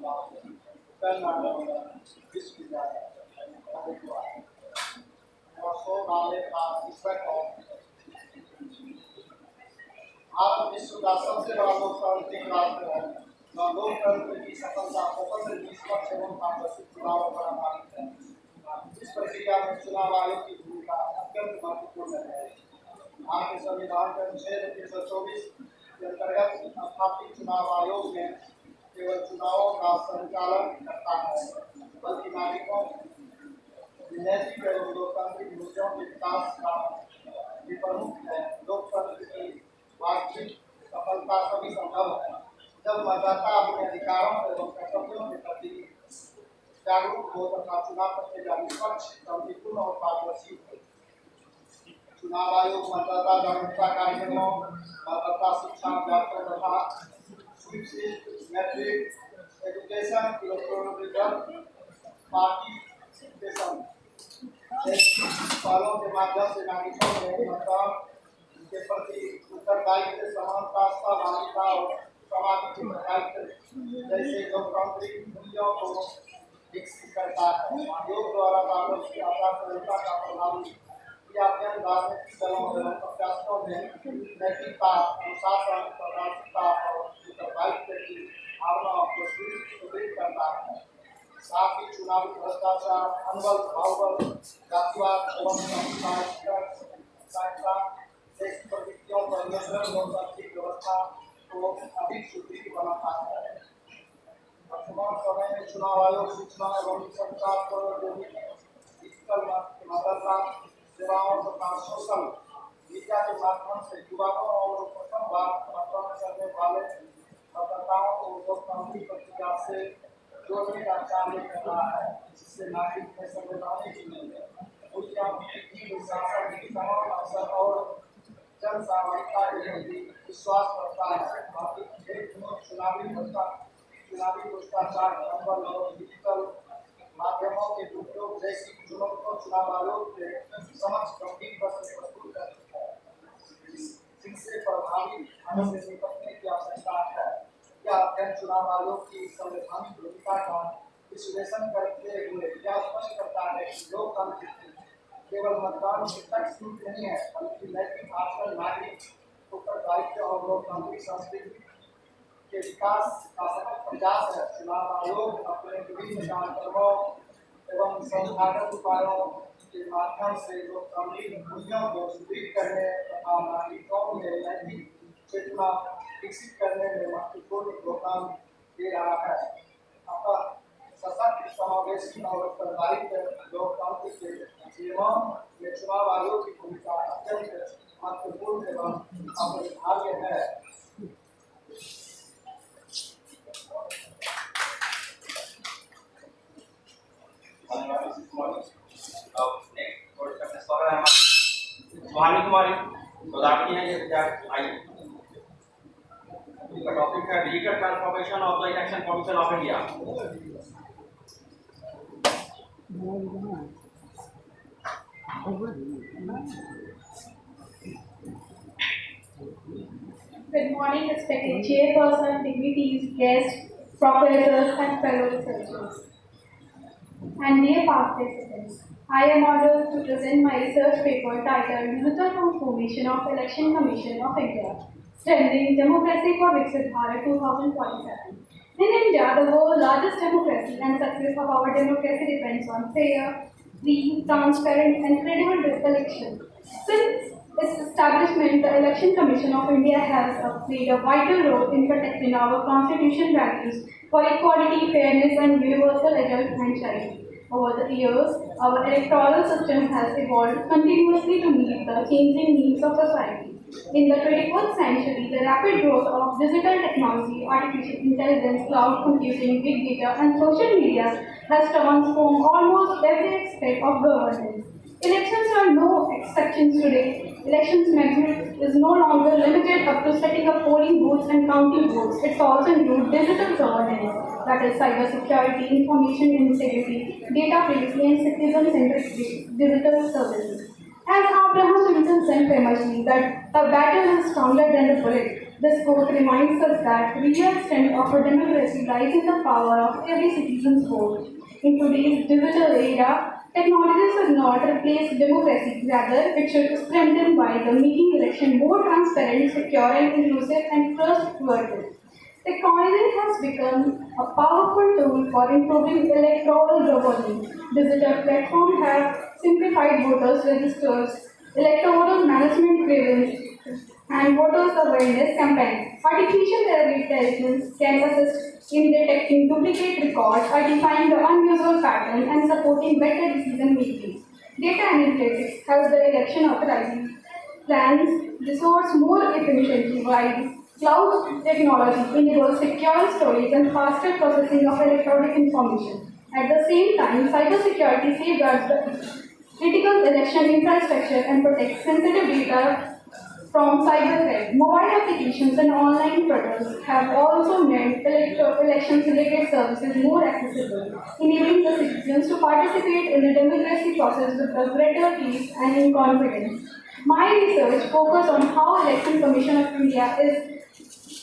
विश्वविद्यालय भारत विश्व का सबसे बड़ा लोकतांत्रिक राष्ट्र है। लोकतंत्र की सफलता बहुत से निष्पक्ष एवं पारदर्शी चुनाव पर आधारित है। इस प्रक्रिया में चुनाव आयोग की भूमिका अत्यंत महत्वपूर्ण है। भारतीय संविधान के अनुच्छेद 324 के अंतर्गत स्थापित चुनाव आयोग में केवल चुनावों का संचालन करता है, बल्कि नागरिकों नैतिक एवं लोकतांत्रिक मूल्यों के विकास का भी प्रमुख है। लोकतंत्र की वास्तविक सफलता तभी संभव है जब मतदाता अपने अधिकारों एवं कर्तव्यों के प्रति जागरूक हो तथा चुनाव प्रक्रिया निष्पक्ष, शांतिपूर्ण और पारदर्शी हो। चुनाव आयोग मतदाता जागरूकता कार्यक्रमों, मतदाता शिक्षा, व्यापक तथा मैट्रिक एजुकेशन, इलेक्ट्रोनिक पार्टिसिपेशन पहलों के माध्यम से नागरिकों में मतदान के प्रति उत्तरदायित्व, समानता, सहभागिता और सामाजिक दायित्व जैसे लोकतांत्रिक मूल्यों को विकसित करता है। आयोग द्वारा पारदर्शी आचार संहिता का प्रभावी क्रियान्वयन राजनीतिक दलों एवं प्रत्याशियों में नैतिकता, अनुशासन, पारदर्शिता और उत्तरदायित्व की भावनाओं को सुदृढ़ करता है। साथ ही चुनावी भ्रष्टाचार, अनबल, भावबल, जातिवाद एवं जैसी प्रवृत्तियों पर नियंत्रण लोकतांत्रिक व्यवस्था को अधिक सुदृढ़ बनाता है। वर्तमान समय में चुनाव आयोग सूचना एवं संचार प्रौद्योगिकी, डिजिटल मतदाता सेवाओं तथा सोशल मीडिया के माध्यम से युवाओं और प्रथम बार मतदान करने वाले मतदाताओं को लोकतांत्रिक प्रक्रिया से जोड़ने का कार्य कर रहा है, जिससे नागरिक में संवैधानिक मूल्यों, शासन की समान अवसर और जन सहभागिता के प्रति विश्वास बढ़ता है। चुनावी भ्रष्टाचार, अनबल और डिजिटल माध्यमों के उपयोग जैसी चुनौतियों चुनाव आयोग के समक्ष गंभीर प्रश्न प्रस्तुत करती है, जिनसे प्रभावी ढंग से निपटने की आवश्यकता है। यह अध्ययन चुनाव आयोग की संवैधानिक भूमिका का विश्लेषण करते हुए यह स्पष्ट करता है कि लोकतंत्र केवल मतदान तक सीमित नहीं है, बल्कि नैतिक आचरण, नागरिक उत्तरदायित्व और लोकतांत्रिक संस्कृति के विकास का सतत प्रयास है। चुनाव आयोग अपने विभिन्न कार्यक्रमों एवं संस्थागत उपायों के माध्यम से लोकतांत्रिक मूल्यों को सुदृढ़ करने तथा नागरिकों में नैतिक चेतना विकसित करने में महत्वपूर्ण योगदान दे रहा है। अतः सशक्त, समावेशी और उत्तरदायित्व लोकतांत्रिक के जीवन में चुनाव आयोग की भूमिका अत्यंत महत्वपूर्ण एवं अपरिहार्य है। सुहानी कुमारी शोधार्थी है, ये आइए। इसका टॉपिक है digital transformation of the election commission of India. Good morning, respected chairperson, dignitaries, guests, professors, and fellow researchers, and dear past participants. I am honored to present my research paper titled Digital Transformation of Election Commission of India, Strengthening Democracy for Viksit Bharat 2047. In India, the world's largest democracy, and success of our democracy depends on fair, free, transparent, and credible election. Since its establishment, the Election Commission of India has played a vital role in protecting our constitution values for equality, fairness, and universal adult franchise. Over the years, our electoral system has evolved continuously to meet the changing needs of society. In the 21st century, the rapid growth of digital technology, artificial intelligence, cloud computing, big data, and social media has transformed almost every aspect of governance. Elections are no exceptions today. Elections measure is no longer limited up to setting up polling booths and counting votes. It also includes digital governance, that is cybersecurity, information integrity, data privacy, and citizen-centric digital services. As Abraham Lincoln said famously, that a battle is stronger than the bullet. This quote reminds us that the real strength of a democracy lies in the power of every citizen's vote. In today's digital era, technology should not replace democracy. Rather, it should strengthen by the making election more transparent, secure, and inclusive, and trustworthy. Technology has become a powerful tool for improving electoral governance. Digital platforms have simplified voters' registers, electoral management grievance, and voters' awareness campaigns. Artificial intelligence can assist in detecting duplicate records, identifying the unusual pattern, and supporting better decision making. Data analytics help the election authorities plans resource more efficiently while cloud technology enables secure storage and faster processing of electronic information. At the same time, cybersecurity safeguards the critical election infrastructure and protects sensitive data from cyber threat. Mobile applications and online portals have also made election-related services more accessible, enabling the citizens to participate in the democracy process with a greater ease and in confidence. My research focused on how Election Commission of India is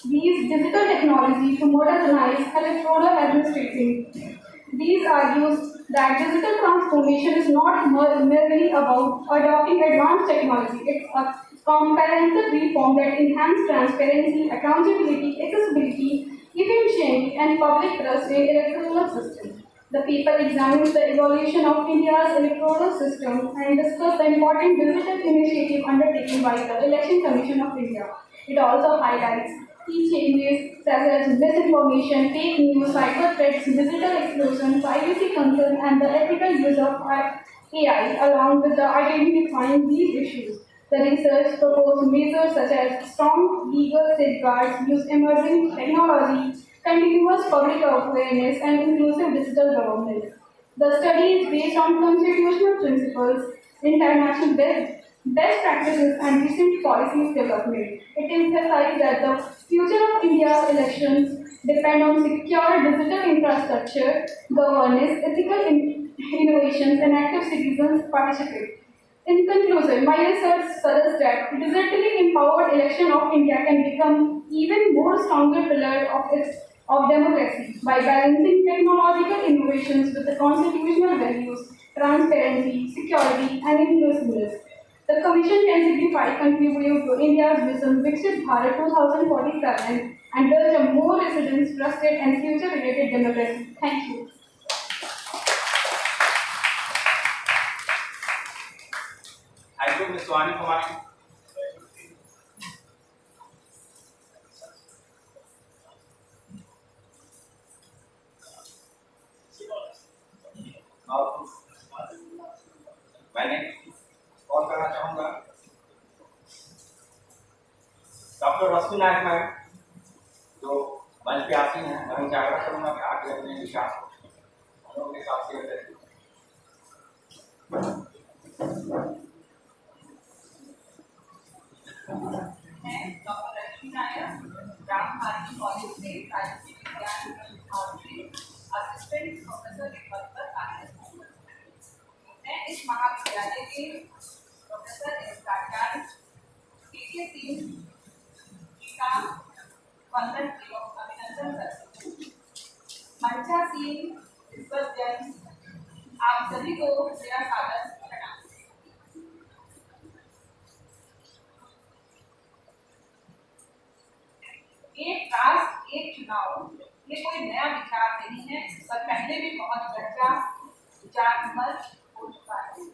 these digital technology to modernize electoral administration. These argues that digital transformation is not merely about adopting advanced technology. It's a comprehensive reform that enhances transparency, accountability, accessibility, efficiency, and public trust in electoral system. The paper examines the evolution of India's electoral system and discuss the important digital initiative undertaken by the Election Commission of India. It also highlights key changes such as misinformation, fake news, cyber threats, digital explosion, privacy concerns, and the ethical use of AI, along with the identifying these issues. The research proposed measures such as strong legal safeguards, use emerging technology, continuous public awareness, and inclusive digital governance. The study is based on constitutional principles, international best practices, and recent policies development. It emphasizes that the future of India's elections depend on secure digital infrastructure, governance, ethical innovations, and active citizens participate. In conclusion, my research suggests that digitally empowered election of India can become even more stronger pillar of democracy by balancing technological innovations with the constitutional values, transparency, security, and inclusiveness. The Commission can signify contribute to India's vision Viksit Bharat 2047 and build a more residents, trusted, and future-related democracy. Thank you. Thank you, Ms. Swani Kumari. अब मैंने कॉल करना चाहूँगा डॉक्टर रश्मि नायक मैम जो मंच पे आती हैं। मैं उनसे आग्रह करूँगा कि आके अपने विचार हम लोगों के साथ शेयर करें। मैं डॉक्टर रश्मि नायक राम भारती कॉलेज से राजनीति विज्ञान विभाग में असिस्टेंट प्रोफेसर के पद पर कार्यरत हूँ। मैं इस महाविद्यालय के प्रोफेसर प्राचार्य के सिंह का वंदन एवं अभिनंदन करती हूँ। मंचा सिंह, विश्वत जैन, आप सभी को मेरा सादर प्रणाम। एक राष्ट्र एक चुनाव ये कोई नया विचार नहीं है, पर पहले भी बहुत चर्चा विचार विमर्श हो चुका है।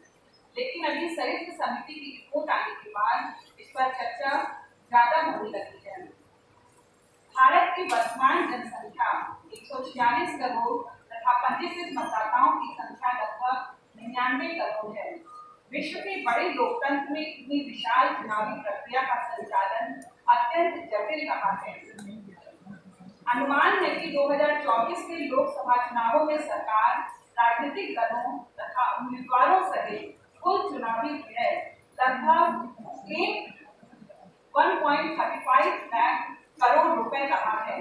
लेकिन अभी संयुक्त समिति की रिपोर्ट आने के बाद इस पर चर्चा ज्यादा होने लगी है। भारत की वर्तमान जनसंख्या 146 करोड़ तथा पंजीकृत मतदाताओं की संख्या लगभग 99 करोड़ है। विश्व के बड़े लोकतंत्र में इतनी विशाल चुनावी प्रक्रिया का संचालन अत्यंत जटिल रहा है। अनुमान है कि 2024 के लोकसभा चुनावों में सरकार, राजनीतिक दलों तथा उम्मीदवारों सहित कुल चुनावी व्यय लगभग 1.35 लाख करोड़ रुपए रहा है,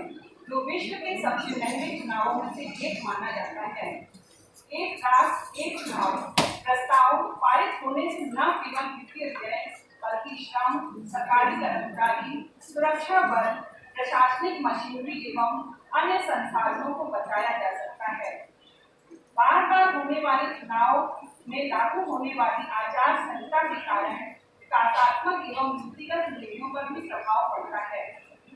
जो विश्व के सबसे महंगे चुनावों में से एक माना जाता है। एक राष्ट्र एक चुनाव प्रस्ताव पारित होने से न केवल वित्तीय व्यय बल्कि श्रम, सरकारी कर्मचारी, सुरक्षा बल, प्रशासनिक मशीनरी एवं अन्य संसाधनों को बचाया जा सकता है। बार बार होने वाले चुनाव में लागू होने वाली आचार संहिता के कारण विकासात्मक एवं नीतिगत नीतियों पर भी प्रभाव पड़ता है,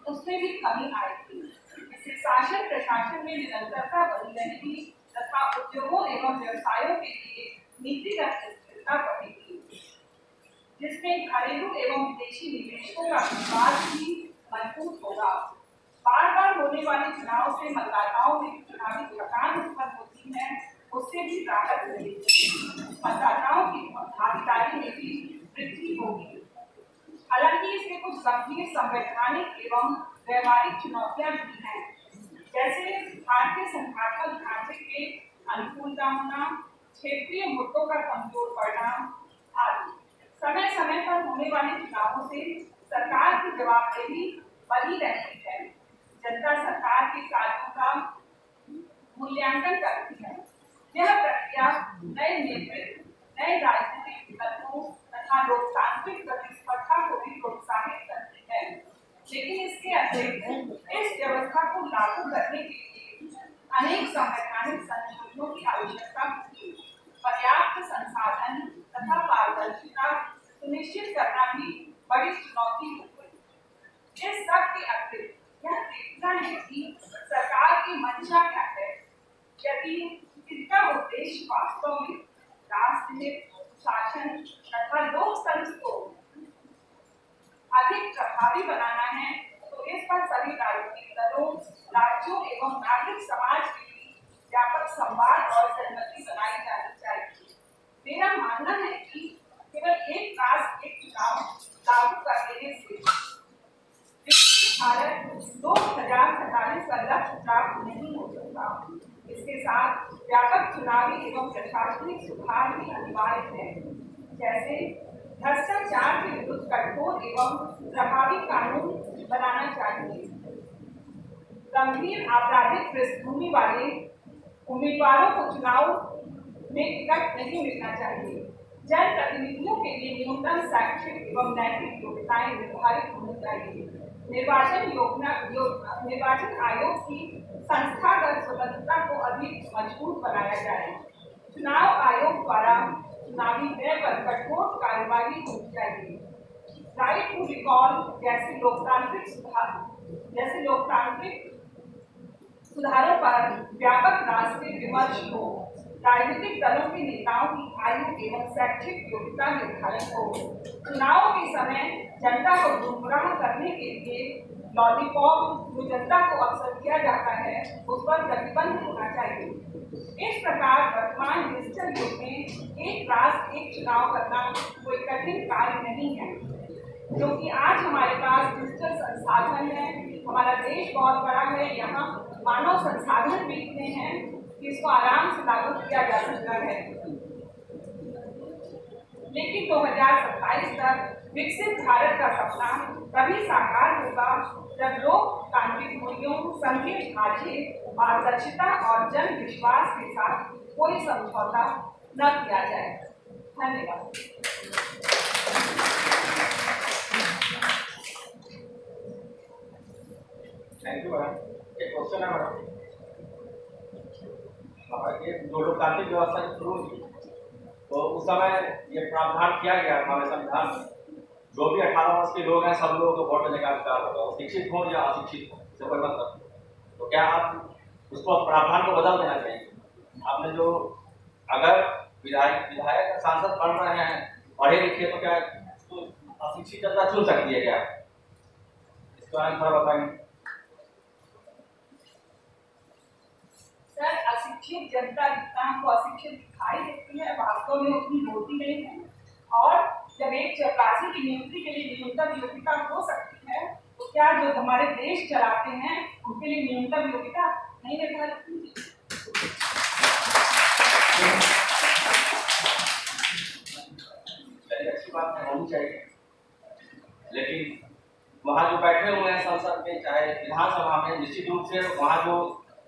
उसमें भी कमी आएगी। इससे शासन प्रशासन में निरंतरता बनी रहेगी तथा उद्योगों एवं व्यवसायों के लिए नीतिगत स्थिरता बढ़ेगी, जिसमें घरेलू एवं विदेशी निवेशकों का विश्वास भी मजबूत होगा। बार बार होने वाले चुनाव से मतदाताओं में चुनावी थकान उत्पन्न होती है, उससे भी राहत मिलेगी। मतदाताओं की भागीदारी में भी वृद्धि होगी। हालांकि इसके कुछ गंभीर संवैधानिक एवं व्यवहारिक चुनौतियां भी हैं, जैसे भारतीय संस्थागत ढांचे के अनुकूलता होना, क्षेत्रीय मुद्दों का कमजोर पड़ना आदि। समय समय पर होने वाले चुनावों से सरकार की जवाबदेही बनी रहती है। जनता सरकार के कार्यों का मूल्यांकन करती है। यह प्रक्रिया नए नेतृत्व, नए राजनीतिक विकल्पों तथा लोकतांत्रिक प्रतिस्पर्धा को भी प्रोत्साहित करती है। लेकिन इसके अतिरिक्त इस व्यवस्था को लागू करने के लिए अनेक संवैधानिक संशोधनों की आवश्यकता होगी। पर्याप्त संसाधन तथा पारदर्शिता सुनिश्चित करना भी बड़ी चुनौती होगी। इस सब के अतिरिक्त यह देखना है कि सरकार की मंशा क्या है। यदि इसका उद्देश्य वास्तव में राष्ट्रहित, शासन तथा लोकतंत्र को अधिक प्रभावी बनाना है, तो इस पर सभी राजनीतिक दलों, राज्यों एवं नागरिक समाज के बीच व्यापक संवाद और सहमति बनाई जानी चाहिए। मेरा मानना है कि केवल एक राष्ट्र एक चुनाव लागू कर देने से विकसित भारत 2047 का लक्ष्य प्राप्त नहीं हो सकता। इसके साथ व्यापक चुनावी एवं प्रशासनिक सुधार भी अनिवार्य है, जैसे भ्रष्टाचार के विरुद्ध कठोर एवं प्रभावी कानून बनाना चाहिए। गंभीर आपराधिक पृष्ठभूमि वाले उम्मीदवारों को चुनाव में टिकट नहीं मिलना चाहिए। जनप्रतिनिधियों के लिए न्यूनतम शैक्षिक एवं नैतिक योग्यताएं निर्धारित होनी चाहिए। निर्वाचन आयोग की संस्थागत स्वतंत्रता को अधिक मजबूत बनाया जाए। चुनाव आयोग द्वारा चुनावी व्यय पर कठोर कार्यवाही होनी चाहिए। राइट टू रिकॉल जैसे लोकतांत्रिक सुधारों पर व्यापक राष्ट्रीय विमर्श हो। राजनीतिक दलों के नेताओं की आयु एवं शैक्षिक योग्यता निर्धारण हो। चुनाव के समय जनता को गुमराह करने के लिए लॉलीपॉप जो जनता को अक्सर किया जाता है, उस पर प्रतिबंध होना चाहिए। इस प्रकार वर्तमान डिजिटल युग में एक राष्ट्र एक चुनाव करना कोई कठिन कार्य नहीं है, क्योंकि आज हमारे पास डिजिटल संसाधन है। हमारा देश बहुत बड़ा है, यहाँ मानव संसाधन भी इतने हैं कि इसको आराम से लागू किया जा सकता है। लेकिन 2027 तक विकसित भारत का सपना तभी साकार होगा जब लोकतांत्रिक मूल्यों, संघीय ढांचे, पारदर्शिता और जन विश्वास के साथ कोई समझौता न किया जाए। धन्यवाद। Thank you madam. एक क्वेश्चन है मैडम, ये जो लोकतांत्रिक व्यवस्था शुरू हुई तो उस समय ये प्रावधान किया गया हमारे संविधान में, जो भी 18 वर्ष के लोग हैं सब लोगों को वोट देने का अधिकार होगा, शिक्षित हो या अशिक्षित हो, इससे कोई मतलब। तो क्या आप उसको प्रावधान को बदल देना चाहिए? आपने जो अगर विधायक सांसद बन रहे हैं पढ़े लिखे, तो क्या तो अशिक्षित जनता चुन सकती है क्या? इसके बारे में थोड़ा बताएंगे। सर, शिक्षित जनता जितना हमको अशिक्षित दिखाई देती है, वास्तव में उतनी होती नहीं है। और जब एक चपरासी की नियुक्ति के लिए न्यूनतम योग्यता हो सकती है, तो क्या जो हमारे देश चलाते हैं उनके लिए न्यूनतम योग्यता नहीं निर्धारित की? अच्छी बात है, होनी चाहिए, लेकिन वहाँ जो बैठे हुए हैं संसद में, चाहे विधानसभा में, निश्चित रूप से वहाँ जो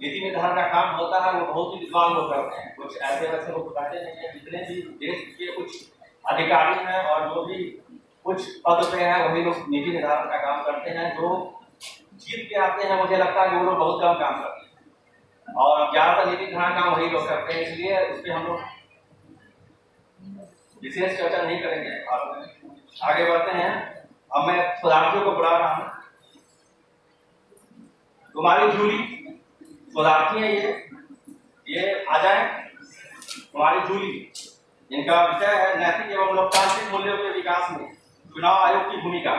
नीति निर्धारण का काम होता है वो बहुत ही विद्वान लोग करते हैं। कुछ ऐसे वैसे लोग बताते नहीं है। जितने भी देश के कुछ अधिकारी हैं और जो भी कुछ पद पे हैं वही लोग नीति निर्धारण का काम करते हैं। जो जीत के आते हैं मुझे लगता है कि वो लोग बहुत कम काम करते हैं और ज़्यादातर नीति निर्धारण काम वही लोग करते हैं। इसलिए उस पर हम लोग विशेष चर्चा नहीं करेंगे और आगे बढ़ते हैं। अब मैं शोधार्थियों को बुला रहा हूँ। कुमारी जूली शोधार्थी है, ये आ जाए। कुमारी जूली, इनका विषय है नैतिक एवं लोकतांत्रिक मूल्यों के विकास में चुनाव आयोग की भूमिका।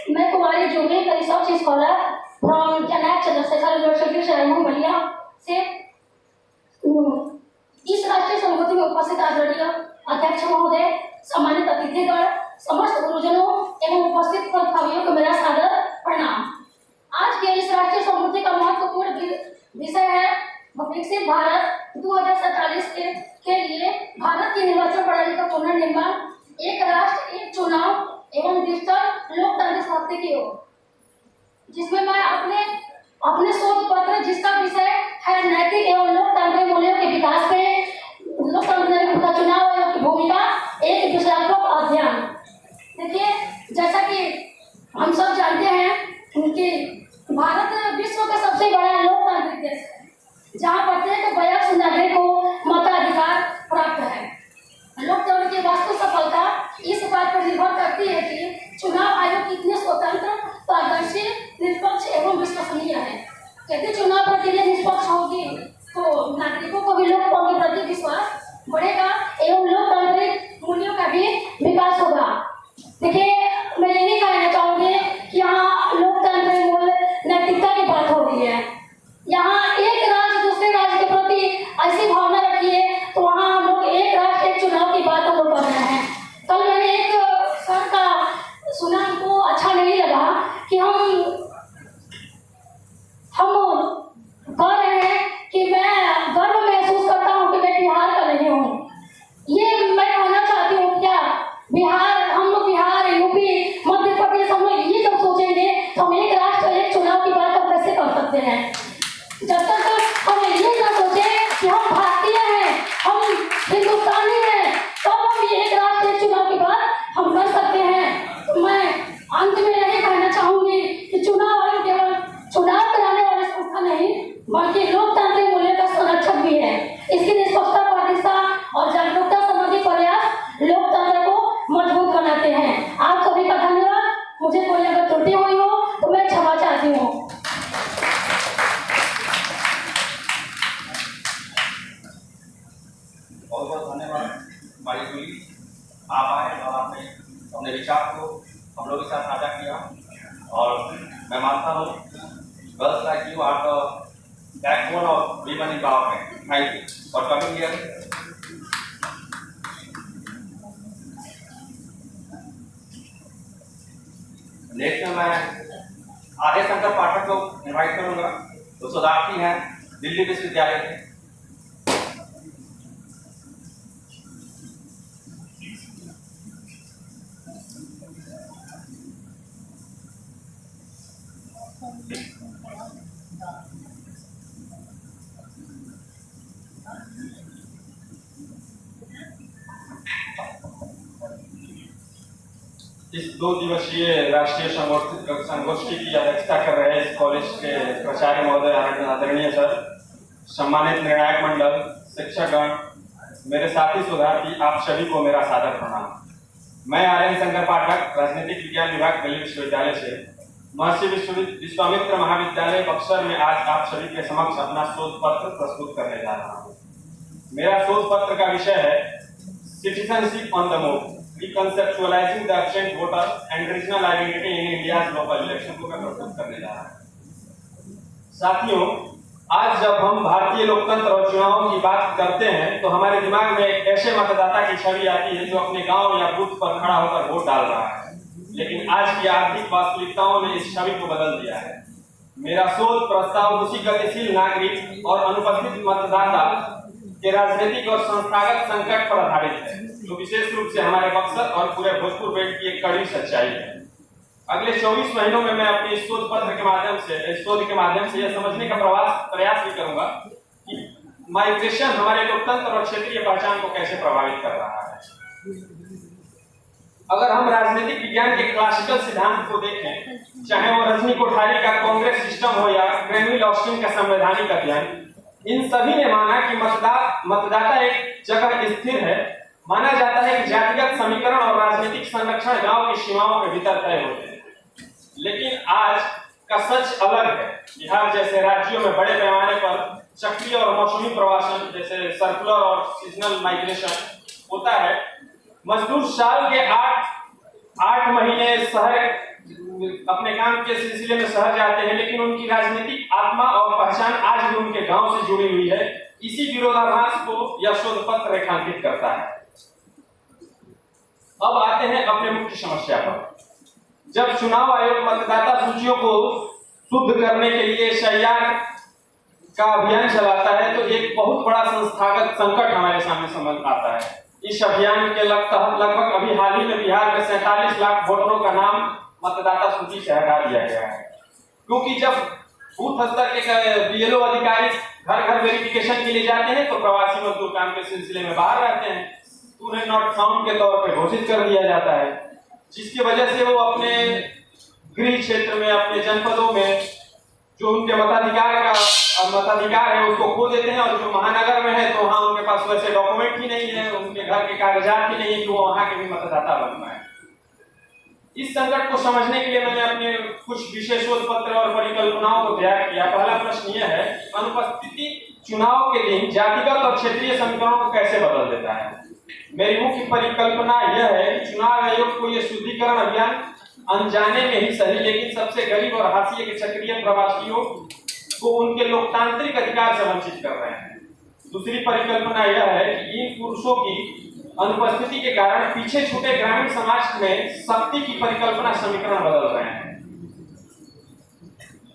मैं कुमारी जुगे का रिसर्च स्कॉलर फ्रॉम जनाब चंद्रशेखर यूनिवर्सिटी शहरों बलिया से इस राष्ट्रीय संगोष्ठी में उपस्थित आदरणीय अध्यक्ष महोदय, सम्मानित अतिथिगण, समस्त गुरुजनों एवं उपस्थित प्रतिभागियों को मेरा सादर प्रणाम। आज के इस राष्ट्रीय संगोष्ठी का महत्वपूर्ण विषय है विकसित भारत 2047 के लिए भारत की निर्वाचन प्रणाली का पुनर्निर्माण, एक राष्ट्र एक चुनाव एवं डिजिटल लोकतंत्र स्थापना की ओर, जिसमें मैं अपने शोध पत्र जिसका विषय है नैतिक एवं लोकतांत्रिक मूल्यों के विकास में लोकतंत्र का चुनाव आयोग की भूमिका, एक विषयात्मक अध्ययन। देखिए, जैसा कि हम सब जानते हैं कि भारत विश्व का सबसे बड़ा लोकतांत्रिक देश है, जहाँ प्रत्येक वयस्क नागरिक को मताधिकार प्राप्त है। लोकतंत्र की वास्तु सफलता इस बात पर निर्भर करती है कि चुनाव आयोग कितने स्वतंत्र, पारदर्शी, निष्पक्ष एवं विश्वसनीय है। यदि चुनाव प्रक्रिया निष्पक्ष होगी तो नागरिकों को भी लोकतंत्र के प्रति विश्वास बढ़ेगा एवं लोकतांत्रिक मूल्यों का भी विकास होगा। देखिए, मैं ये नहीं कहना चाहूंगी कि यहाँ लोकतांत्रिक मूल्य नैतिकता की बात हो रही है। यहाँ एक राज्य दूसरे राज्य के प्रति ऐसी भावना रखी है तो वहाँ हम लोग एक राष्ट्र एक चुनाव की बात हम लोग कर रहे हैं। कल मैंने एक सर का सुना, हमको अच्छा नहीं लगा कि हम कह रहे हैं कि मैं गर्व महसूस करता हूँ कि मैं बिहार का नहीं हूँ। ये मैं कहना चाहती हूँ, क्या बिहार, हम लोग बिहार, यूपी, मध्य प्रदेश, हम लोग ये जब सोचेंगे तो हम एक राष्ट्र एक चुनाव की बात हम कैसे कर सकते हैं? जब तक हम ये ना सोचे कि हम भारतीय हैं, हम हिंदुस्तानी हैं, तब हम ये एक राष्ट्र एक चुनाव की बात हम कर सकते हैं। तो मैं अंत में यही कहना चाहूंगी कि चुनाव आयोग केवल चुनाव कराने वाली संस्था नहीं बल्कि लोकतांत्रिक मूल्यों का संरक्षक भी है। इसकी निष्पक्षता, पारदर्शिता और जागरूकता संबंधी प्रयास लोकतंत्र को मजबूत बनाते हैं। आप सभी का धन्यवाद। मुझे कोई अगर त्रुटि हुई हो तो मैं क्षमा चाहती हूँ। बहुत बहुत धन्यवाद हमारी जूली, आप आए और आपने अपने विचार को हम लोग के साथ साझा किया। और मैं मानता हूँ girls like you are the backbone of women empowerment. Thank you for coming here. Next में मैं आर्य शंकर पाठक को इनवाइट करूंगा। तो शोधार्थी हैं दिल्ली विश्वविद्यालय के। इस 2 दिवसीय राष्ट्रीय संगोष्ठी की अध्यक्षता कर रहे इस कॉलेज के प्राचार्य महोदय, आदरणीय सर, सम्मानित निर्णायक मंडल, शिक्षकगण, मेरे साथी शोधार्थी, आप सभी को मेरा सादर प्रणाम। मैं आर्यन शंकर पाठक, राजनीतिक विज्ञान विभाग दिल्ली विश्वविद्यालय से महर्षि विश्वामित्र महाविद्यालय बक्सर में आज आप सभी के समक्ष अपना शोध पत्र प्रस्तुत करने जा रहा हूँ। मेरा शोध पत्र का विषय है citizenship on the move, reconceptualising the absent voter and regional identity in India's local election को मैं प्रस्तुत करने जा रहा हूँ। साथियों, आज जब हम भारतीय लोकतंत्र और चुनावों की बात करते हैं तो हमारे दिमाग में एक ऐसे मतदाता की छवि आती है जो अपने गांव या बूथ पर खड़ा होकर वोट डाल रहा है, लेकिन आज की आर्थिक वास्तविकताओं ने इस छवि को बदल दिया है। मेरा शोध प्रस्ताव उसी गतिशील नागरिक और अनुपस्थित मतदाता के राजनीतिक और संस्थागत संकट पर आधारित है, जो विशेष रूप से हमारे बक्सर और पूरे भोजपुर बेल्ट की एक कड़ी सच्चाई है। अगले 24 महीनों में मैं अपने शोध पत्र के माध्यम से यह समझने का प्रयास भी करूंगा कि माइग्रेशन हमारे लोकतंत्र और क्षेत्रीय पहचान को कैसे प्रभावित कर रहा है। अगर हम राजनीतिक विज्ञान के क्लासिकल सिद्धांत को देखें, चाहे वो रजनी कोठारी का कांग्रेस सिस्टम हो या ग्रेनविल ऑस्टिन का संवैधानिक अध्ययन, इन सभी ने माना कि मतदाता एक जगह स्थिर है। माना जाता है कि जातिगत समीकरण और राजनीतिक संरक्षण गांव की सीमाओं के भीतर तय होते हैं। लेकिन आज का सच अलग है। बिहार जैसे राज्यों में बड़े पैमाने पर चक्रीय और मौसमी प्रवासन जैसे सर्कुलर और सीजनल माइग्रेशन होता है। मजदूर साल के 8 महीने शहर अपने काम के सिलसिले में शहर जाते हैं, लेकिन उनकी राजनीतिक आत्मा और पहचान आज भी उनके गांव से जुड़ी हुई है। इसी विरोधाभास को यह शोध पत्र रेखांकित करता है। अब आते हैं अपने मुख्य समस्या पर। जब चुनाव आयोग मतदाता सूचियों को शुद्ध करने के लिए SIR का अभियान चलाता है तो एक बहुत बड़ा संस्थागत संकट हमारे सामने समझ आता है। इस अभियान के लगभग अभी हाल ही में बिहार में 47 लाख वोटरों का नाम मतदाता सूची से हटा दिया गया है, क्योंकि जब बूथ स्तर के BLO अधिकारी घर घर वेरिफिकेशन के लिए जाते हैं तो प्रवासी मजदूर काम के सिलसिले में बाहर रहते हैं, तो उन्हें नॉट फाउंड के तौर पर घोषित कर दिया जाता है, जिसकी वजह से वो अपने गृह क्षेत्र में, अपने जनपदों में जो उनके मताधिकार है उसको खो देते हैं। और जो महानगर में है तो वहाँ उनके पास वैसे डॉक्यूमेंट ही नहीं है, उनके घर के कागजात ही नहीं है कि वो वहाँ के भी मतदाता बन पाए। इस संकट को समझने के लिए मैंने अपने कुछ विशेष शोध पत्र और परिकल्पनाओं को तैयार किया। पहला प्रश्न यह है, अनुपस्थिति चुनाव के दिन जातिगत और क्षेत्रीय समीकरणों को कैसे बदल देता है। मेरी मुख्य परिकल्पना यह है कि चुनाव आयोग को यह शुद्धिकरण अभियान अनजाने में ही सही, लेकिन सबसे गरीब और हाशिए के सक्रिय प्रवासियों को उनके लोकतांत्रिक अधिकार से वंचित कर रहे हैं। दूसरी परिकल्पना यह है कि इन पुरुषों की अनुपस्थिति के कारण पीछे छूटे ग्रामीण समाज में शक्ति की परिकल्पना समीकरण बदल रहे हैं।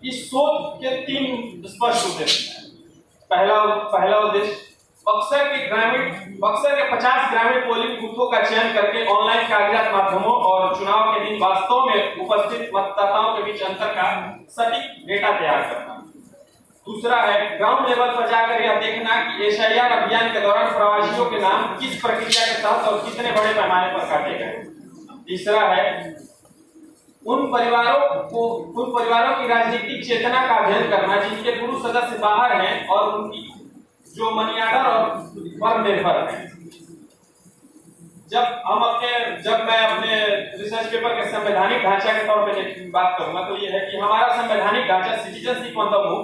इस शोध के 3 स्पष्ट उद्देश्य हैं। पहला उद्देश्य बक्सर के 50 ग्रामीण पोलिंग बूथों का चयन करके ऑनलाइन कागजात माध्यमों और चुनाव के दिन वास्तव में उपस्थित मतदाताओं के बीच अंतर का सटीक डेटा तैयार करना। दूसरा है ग्राउंड लेवल पर जाकर यह देखना कि SIR अभियान के दौरान प्रवासियों के नाम किस प्रक्रिया के तहत और कितने बड़े पैमाने पर काटे गए। तीसरा है उन परिवारों की राजनीतिक चेतना का अध्ययन करना जिनके पुरुष सदस्य बाहर हैं और उनकी जो मनी ऑर्डर और पर निर्भर है। जब मैं अपने रिसर्च पेपर के संवैधानिक ढांचा के तौर पर बात करूंगा तो यह है कि हमारा संवैधानिक ढांचा सिटीजनशिप ऑन द मूव,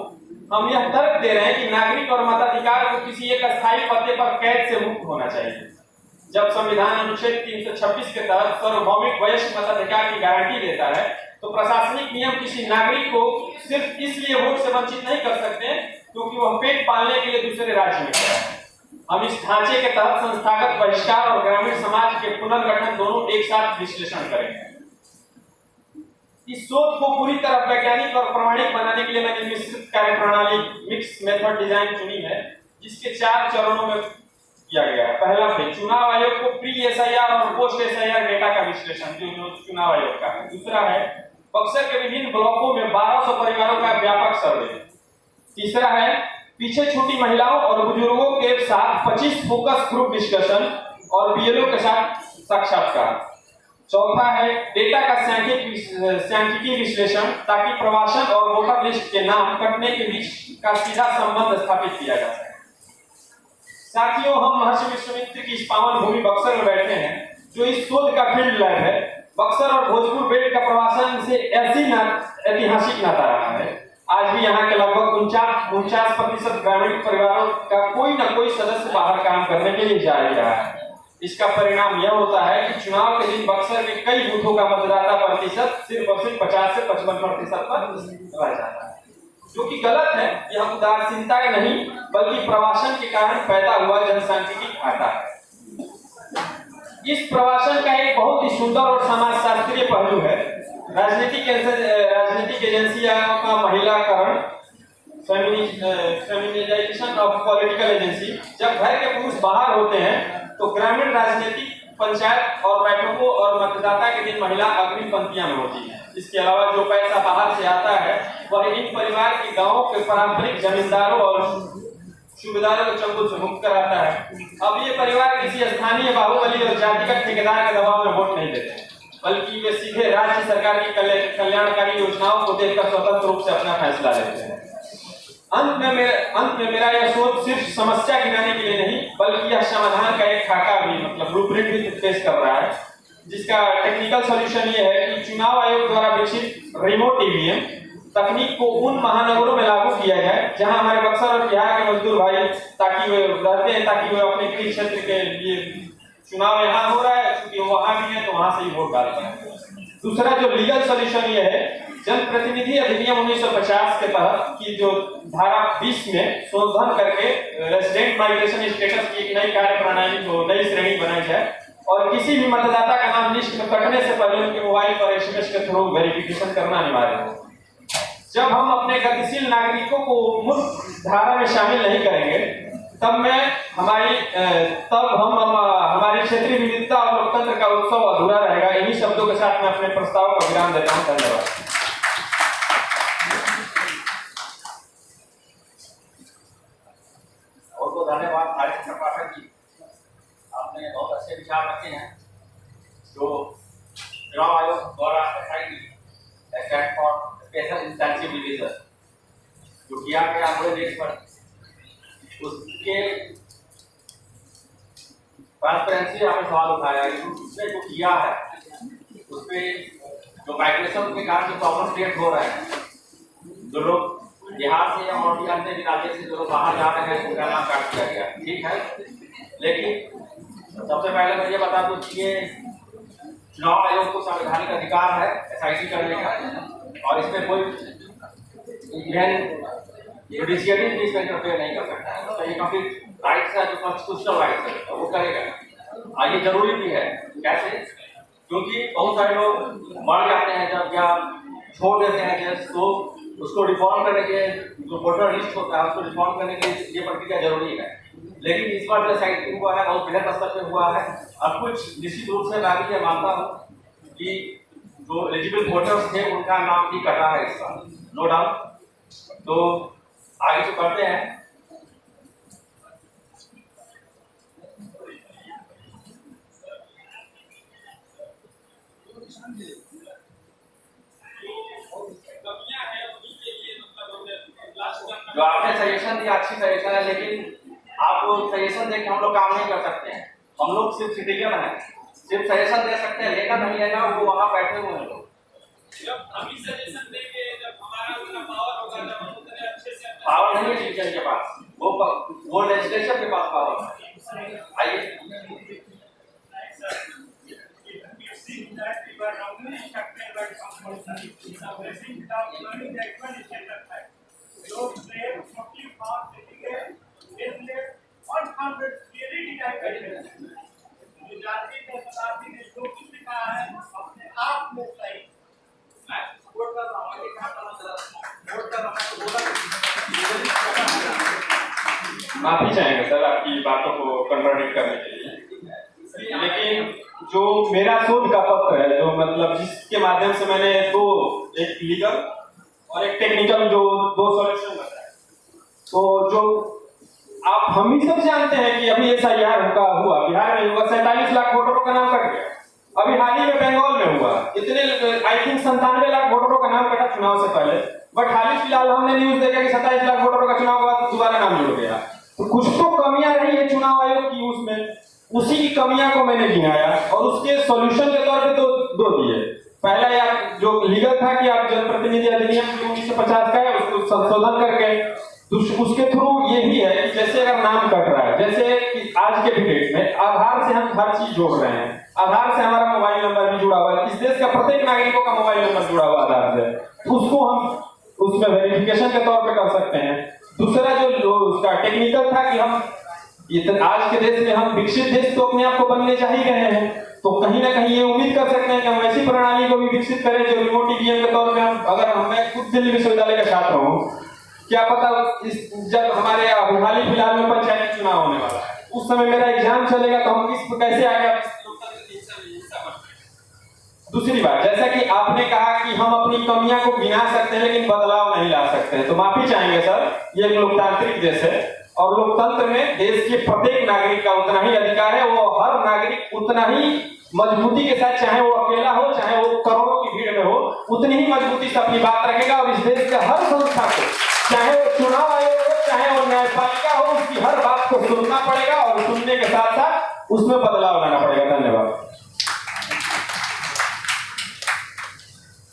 हम यह तर्क दे रहे हैं कि नागरिक और मताधिकार को किसी एक अस्थायी पते पर कैद से मुक्त होना चाहिए। जब संविधान अनुच्छेद 326 के तहत सार्वभौमिक वयस्क मताधिकार की गारंटी देता है तो प्रशासनिक नियम किसी नागरिक को सिर्फ इसलिए वोट से वंचित नहीं कर सकते क्योंकि वह पेट पालने के लिए दूसरे राज्य में गया है। हम इस ढांचे के तहत संस्थागत बहिष्कार और ग्रामीण समाज के पुनर्गठन दोनों एक साथ विश्लेषण करेंगे। इस शोध को पूरी तरह वैज्ञानिक और प्रमाणिक बनाने के लिए मैंने मिश्रित कार्यप्रणाली मिक्स मेथड डिजाइन चुनी है, जिसके 4 चरणों में किया गया है। पहला फेज चुनाव आयोग को प्री SIR और पोस्ट SIR डेटा का विश्लेषण जो चुनाव आयोग का है। दूसरा है बक्सर के विभिन्न ब्लॉकों में 1200 परिवारों का व्यापक सर्वे। तीसरा है पीछे छूटी महिलाओं और बुजुर्गों के साथ 25 फोकस ग्रुप डिस्कशन और BLO के साथ साक्षात्कार। चौथा है डेटा का सांख्यिकीय विश्लेषण ताकि प्रवासन और वोटर लिस्ट के नाम कटने के बीच का सीधा संबंध स्थापित किया जा सके। साथियों, हम महर्षि विश्वामित्र की इस पावन भूमि बक्सर में बैठे हैं जो इस शोध का फील्ड लैब है, बक्सर और भोजपुर बेल्ट का प्रवासन से ऐतिहासिक नाता रहा है। आज भी यहाँ के लगभग 49% ग्रामीण परिवारों का कोई न कोई सदस्य बाहर काम करने के लिए जा ही रहा है। इसका परिणाम यह होता है कि चुनाव के दिन बक्सर के कई बूथों का मतदाता प्रतिशत सिर्फ और सिर्फ 50 से 55% पर रह जाता है, जो कि गलत है। यह उदासीनता नहीं बल्कि प्रवासन के कारण पैदा हुआ जनसांख्यिकी घाटा है। इस प्रवासन का एक बहुत ही सुंदर और समाजशास्त्रीय पहलू है। राजनीतिक एजेंसियों का महिलाकरण, फेमिनिजाइजेशन ऑफ पॉलिटिकल एजेंसी। जब घर के पुरुष बाहर होते हैं तो ग्रामीण राजनीतिक, पंचायत और बैठकों और मतदाता के दिन महिला अग्रिम पंक्तियां में होती है। इसके अलावा जो पैसा बाहर से आता है वह इन परिवार के गांवों के पारंपरिक जमींदारों और सूबेदारों के चंगुल से मुक्त कराता है। अब ये परिवार किसी स्थानीय बाहुबली और जातिगत ठेकेदार के दबाव में वोट नहीं देते, बल्कि वे सीधे राज्य सरकार की कल्याणकारी योजनाओं को देखकर स्वतंत्र रूप से अपना फैसला लेते हैं। अंत में मेरा यह सोच सिर्फ समस्या गिनाने के लिए नहीं, बल्कि यह समाधान का एक खाका भी, मतलब ब्लूप्रिंट भी पेश कर रहा है, जिसका टेक्निकल सॉल्यूशन ये है कि चुनाव आयोग द्वारा विकसित रिमोट ईवीएम तकनीक को उन महानगरों में लागू किया जाए जहां हमारे बक्सर और बिहार के मजदूर भाई ताकि वे रहते हैं, ताकि वे अपने गृह क्षेत्र के लिए चुनाव यहाँ हो रहा है, क्योंकि वहां भी है तो वहां से ही वोट डालते हैं। दूसरा जो लीगल सॉल्यूशन ये है, जनप्रतिनिधि अधिनियम 1950 के तहत की जो धारा 20 में संशोधन करके रेजिडेंट माइग्रेशन स्टेटस की एक नई कार्य प्रणाली को नई श्रेणी बनाई जाए और किसी भी मतदाता का नाम लिस्ट में कटने से पहले उनके मोबाइल पर एसएमएस के थ्रू वेरिफिकेशन करना अनिवार्य है। जब हम अपने गतिशील नागरिकों को मुक्त धारा में शामिल नहीं करेंगे तब हमारी क्षेत्रीय विविधता और लोकतंत्र का उत्सव अधूरा रहेगा। इन्हीं शब्दों के साथ मैं अपने प्रस्ताव का विराम देता हूँ। धन्यवाद। बहुत धन्यवाद आरिफ पाठक जी, आपने बहुत अच्छे विचार रखे हैं। जो चुनाव आयोग द्वारा stand for special intensive division जो किया गया पूरे देश पर, उसके ट्रांसपेरेंसी आपने सवाल उठाया, उसने जो किया है उसपे जो माइग्रेशन के कारण जो प्रॉब्लम क्रिएट हो रहे हैं, जो लोग बिहार से या और अन्य राज्य से जो लोग बाहर जा रहे हैं उनका नाम काट दिया गया, ठीक है। लेकिन सबसे पहले मैं ये बता दूं कि ये चुनाव आयोग को संवैधानिक अधिकार है एसआईटी करने का, और इसमें कोई जुडिशियरी भी इसमें इंटरफेयर नहीं कर सकता है। तो ये काफी राइट्स है जो कॉन्स्टिट्यूशनल राइट्स है, तो वो करेगा। ये जरूरी भी है। कैसे? क्योंकि बहुत सारे लोग मर जाते हैं जब या छोड़ देते हैं जैसे, तो उसको रिफॉर्म करने के जो वोटर लिस्ट होता है उसको रिफॉर्म करने के लिए ये प्रक्रिया जरूरी है। लेकिन इस बार जो साइटिंग हुआ है बहुत बृहद स्तर पर हुआ है, और कुछ निश्चित रूप से मैं भी ये मानता हूँ कि जो एलिजिबल वोटर्स थे उनका नाम भी कटा है इस बार, नो डाउट। तो आगे तो करते हैं। जो आपने सजेशन दिया अच्छी सजेशन है, लेकिन आप सजेशन देके हम लोग काम नहीं कर सकते हैं। हम लोग सिर्फ सिटीजन हैं, सिर्फ सजेशन दे सकते हैं, लेना नहीं लेना वो वहाँ बैठे हुए हैं लोग। जब हम सजेशन देंगे, जब हमारा उतना पावर होगा, जब हम उतने अच्छे से पावर नहीं है सिटीजन के पास, वो लेजिस्लेचर के पास पावर है। आइए माफी चाहेंगे सर आपकी बातों को कंट्राडिक्ट करने के लिए, लेकिन जो मेरा शोध का पत्र है, जो मतलब जिसके माध्यम से मैंने एक लीगल और एक टेक्निकल जो दो सॉल्यूशन बताए, तो जो आप हम ही सब जानते हैं कि अभी SIR हुआ बिहार में हुआ, 47 लाख वोटरों का नाम कट गया। अभी हाल ही में बंगाल में हुआ, इतने आई थिंक 97 लाख वोटरों का नाम कटा चुनाव से पहले, बट हाल ही फिलहाल हमने न्यूज देखा कि 27 लाख वोटरों का चुनाव के बाद दोबारा नाम जुड़ गया। तो कुछ तो कमियां रही है चुनाव आयोग की उसमें, उसी की कमियां को मैंने गिनाया और उसके सॉल्यूशन के तौर पे दो दिए। पहला या जो लीगल था कि आप जनप्रतिनिधि अधिनियम 1950 का है उसको संशोधन करके उसके थ्रू ये भी है कि जैसे अगर नाम कट रहा है, जैसे कि आज के डेट में आधार से हम हर चीज जोड़ रहे हैं, आधार से हमारा मोबाइल नंबर भी जुड़ा हुआ है, इस देश का प्रत्येक नागरिकों का मोबाइल नंबर जुड़ा हुआ आधार से, उसको हम उसमें वेरिफिकेशन के तौर पे कर सकते हैं। दूसरा जो उसका टेक्निकल था कि हम आज के देश में हम विकसित देश तो अपने आप को बनने जा ही रहे हैं, तो कहीं ना कहीं ये उम्मीद कर सकते हैं कि हम ऐसी प्रणाली को भी विकसित करें जो रिमोट ईवीएम के तौर पे हम अगर मैं खुद दिल्ली विश्वविद्यालय का छात्र हूँ, क्या पता जब हमारे हाल ही फिलहाल में पंचायती चुनाव होने वाला है उस समय मेरा एग्जाम चलेगा तो हम कैसे आगे। दूसरी बात, जैसा कि आपने कहा कि हम अपनी कमियां को गिना सकते हैं लेकिन बदलाव नहीं ला सकते हैं, तो माफी चाहेंगे सर, ये एक लोकतांत्रिक देश है और लोकतंत्र में देश के प्रत्येक नागरिक का उतना ही अधिकार है, वो हर नागरिक उतना ही मजबूती के साथ, चाहे वो अकेला हो चाहे वो करोड़ों की भीड़ में हो, उतनी ही मजबूती से अपनी बात रखेगा और इस देश के हर संस्था को, चाहे वो चुनाव आयोग हो चाहे वो न्यायपालिका हो, उसकी हर बात को सुनना पड़ेगा और सुनने के साथ साथ उसमें बदलाव लाना पड़ेगा। धन्यवाद।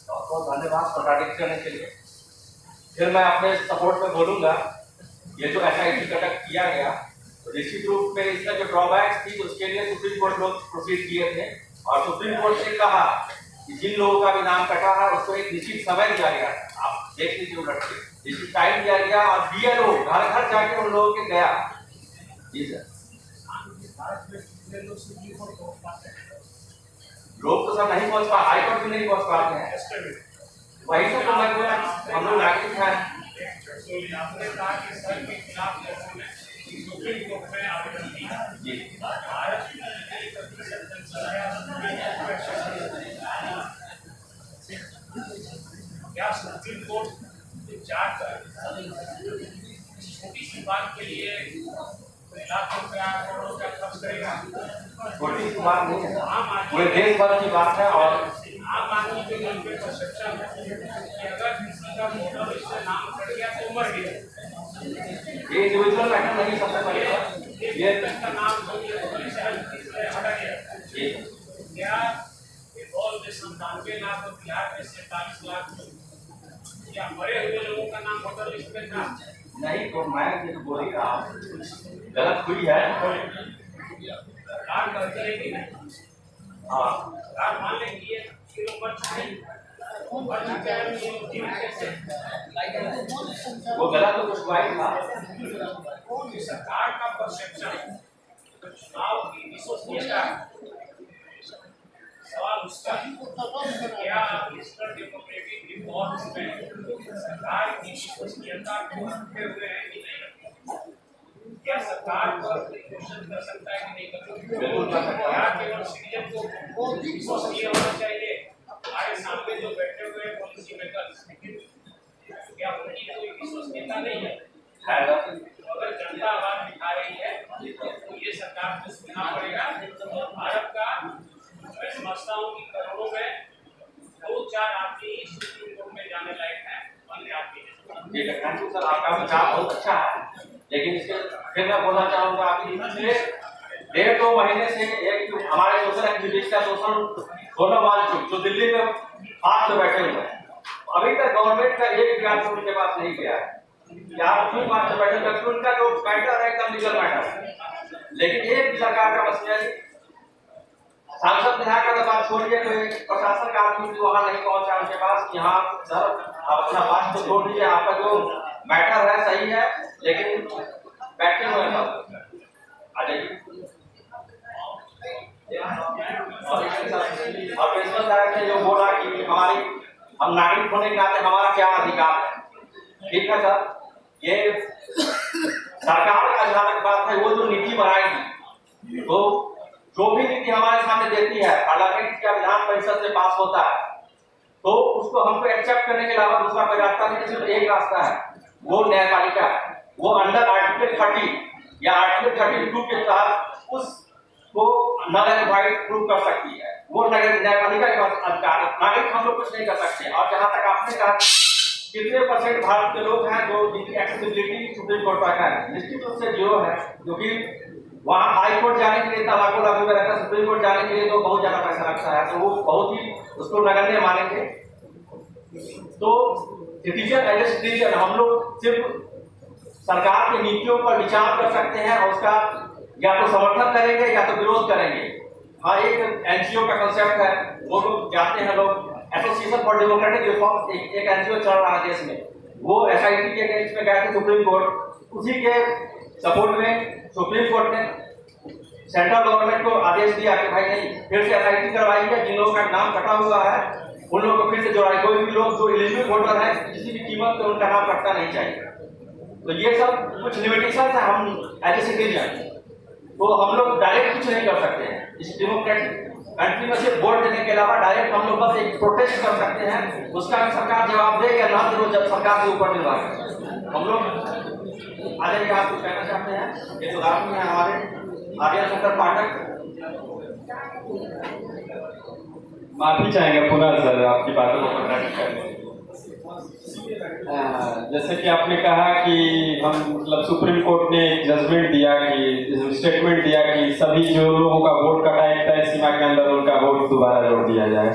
बहुत धन्यवाद प्रोटेक्ट करने के लिए। फिर मैं अपने सपोर्ट में बोलूंगा, ये जो SIT कंडक्ट किया गया तो निश्चित रूप में इसका जो ड्रॉबैक्स थी उसके लिए सुप्रीम कोर्ट लोग प्रोसीड किए थे और सुप्रीम कोर्ट ने कहा कि जिन लोगों का भी नाम कटा है उसको एक निश्चित समय दिया गया, आप देख लीजिए उलट के निश्चित टाइम दिया गया और BLO घर घर जाके उन लोगों के गया। जी सर, लोग तो सब नहीं पहुंच पा, हाईकोर्ट भी नहीं पहुंच पाते हैं, वही सब तो मैं बोला हम लोग नागरिक हैं। आपने कहा कि सर के खिलाफ लोगों ने सुप्रीम कोर्ट में आवेदन दिया। भारत क्या सुप्रीम कोर्ट जाकर छोटी सी बात के लिए लाख रुपया करोड़ रुपया खर्च करेगा? छोटी सी बात नहीं है, पूरे देश भर की बात है और आम आदमी के मन पे परसेप्शन है कि अगर किसी का वोटर लिस्ट में नाम कट गया तो मर गया। ये इंडिविजुअल मैटर नहीं, सबसे पहले ये का नाम हो गया पुलिस हटा गया। क्या ऑल देश 97 लाख और बिहार में 47 लाख क्या मरे हुए लोगों का नाम वोटर लिस्ट में था? नहीं, तो मैं ये बोल ही रहा हूँ गलत हुई है। सरकार करते रहे कि नहीं? हाँ, सरकार मान लेंगी कि लोग मर चुके हैं, मर चुके हैं तो जीवित कैसे? वो गलत तो कुछ हुआ ही था। सरकार का परसेप्शन चुनाव की विश्वसनीयता, सवाल उसका क्या मिस्टर डेमोक्रेटिक रिफॉर्म्स में सरकार की विश्वसनीयता को रखते हुए है कि नहीं? क्या सरकार पर क्वेश्चन कर सकता है कि नहीं कर सकता? क्या केवल सीडीएम को विश्वसनीय होना चाहिए? हमारे सामने जो बैठे हुए पॉलिसी मेकर्स, क्या उनकी कोई विश्वसनीयता नहीं है? अगर जनता आवाज दिखा रही है तो ये सरकार को सुनना पड़ेगा। भारत का मैं समझता हूँ कि करोड़ों में 2-4 आदमी ही सुप्रीम कोर्ट में जाने लायक है, अन्य आदमी नहीं। ठीक है, थैंक यू सर, आपका विचार बहुत अच्छा है, लेकिन इसके फिर मैं बोलना चाहूँगा कि पिछले 1.5-2 महीने से एक हमारे सोशल एक्टिविस्ट का शोषण होना मान चुके जो दिल्ली में हाथ में बैठे हुए हैं, अभी तक गवर्नमेंट का एक भी आंसर उनके पास नहीं गया है। यहाँ क्यों बात से बैठे, जबकि उनका जो मैटर है एकदम लीगल मैटर है, लेकिन एक सरकार का बस नहीं। सांसद विधायक का तो बात छोड़िए, कोई प्रशासन का आदमी वहां नहीं पहुंचा उनके पास। यहाँ सर अपना बात तो छोड़ दीजिए, आपका जो मैटर है सही है, लेकिन बैठे हुए हैं आ जाइए। और प्रिंसिपल साहब ने जो बोला कि हम नागरिक होने के नाते हमारा क्या अधिकार है, ठीक है सर, ये सरकार का जहाँ तक बात है वो जो नीति बनाएगी तो जो भी नीति हमारे सामने देती है, हालांकि इसका विधान परिषद से पास होता है तो उसको हमको एक्सेप्ट करने के अलावा दूसरा कोई रास्ता नहीं, सिर्फ एक रास्ता है, वो न्यायपालिका है। वो अंडर आर्टिकल 30 या आर्टिकल 32 के तहत उसको नल एंड वाइड प्रूव कर सकती है, वो न्यायपालिका के पास अधिकार है, नागरिक हम लोग कुछ नहीं कर सकते। और जहाँ तक आपने कहा कितने % भारत के लोग हैं जो जिनकी एक्सेसिबिलिटी सुप्रीम कोर्ट तक है, निश्चित रूप से 0 है, क्योंकि वहाँ हाई कोर्ट जाने के लिए लाखों लाख रुपये लगता है, सुप्रीम कोर्ट जाने के लिए तो बहुत ज़्यादा पैसा लगता है, तो वो बहुत ही उसको नगण्य मानेंगे। तो सिटीजन एज ए सिटीजन हम लोग सिर्फ सरकार की नीतियों पर विचार कर सकते हैं और उसका या तो समर्थन करेंगे या तो विरोध करेंगे। हाँ, एक एनजीओ का कंसेप्ट है, वो लोग जाते हैं, लोग एसोसिएशन फॉर डेमोक्रेटिक रिफॉर्म एक एनजीओ चल रहा है देश में, वो एसआईटी के अगेंस्ट में गए थे सुप्रीम कोर्ट, उसी के सपोर्ट में सुप्रीम कोर्ट ने सेंट्रल गवर्नमेंट को आदेश दिया कि भाई नहीं, फिर से एसआईटी करवाई है, जिन लोगों का नाम कटा हुआ है उन लोगों को फिर से जोड़ाई, कोई भी लोग जो एलिजिबल वोटर है किसी भी कीमत पर उनका नाम कटना नहीं चाहिए। तो ये सब कुछ लिमिटेशन है हम एज ए सिटीजन, तो हम लोग डायरेक्ट कुछ नहीं कर सकते हैं इस डेमोक्रेटिक कंट्री में। सिर्फ वोट देने के अलावा डायरेक्ट हम लोग बस एक प्रोटेस्ट कर सकते हैं, उसका भी सरकार जवाब दे या ना दे, जब सरकार के ऊपर निर्भर है। हम लोग आगे क्या कुछ कहना चाहते हैं, ये उदाहरण है हमारे आर्य शंकर पाठक। माफी चाहेंगे पुनः सर आपकी बातों को कॉन्ट्रैक्ट करने। जैसे कि आपने कहा कि हम मतलब सुप्रीम कोर्ट ने एक जजमेंट दिया कि स्टेटमेंट दिया कि सभी जो लोगों का वोट कटा एक तय सीमा के अंदर उनका वोट दोबारा जोड़ दिया जाए।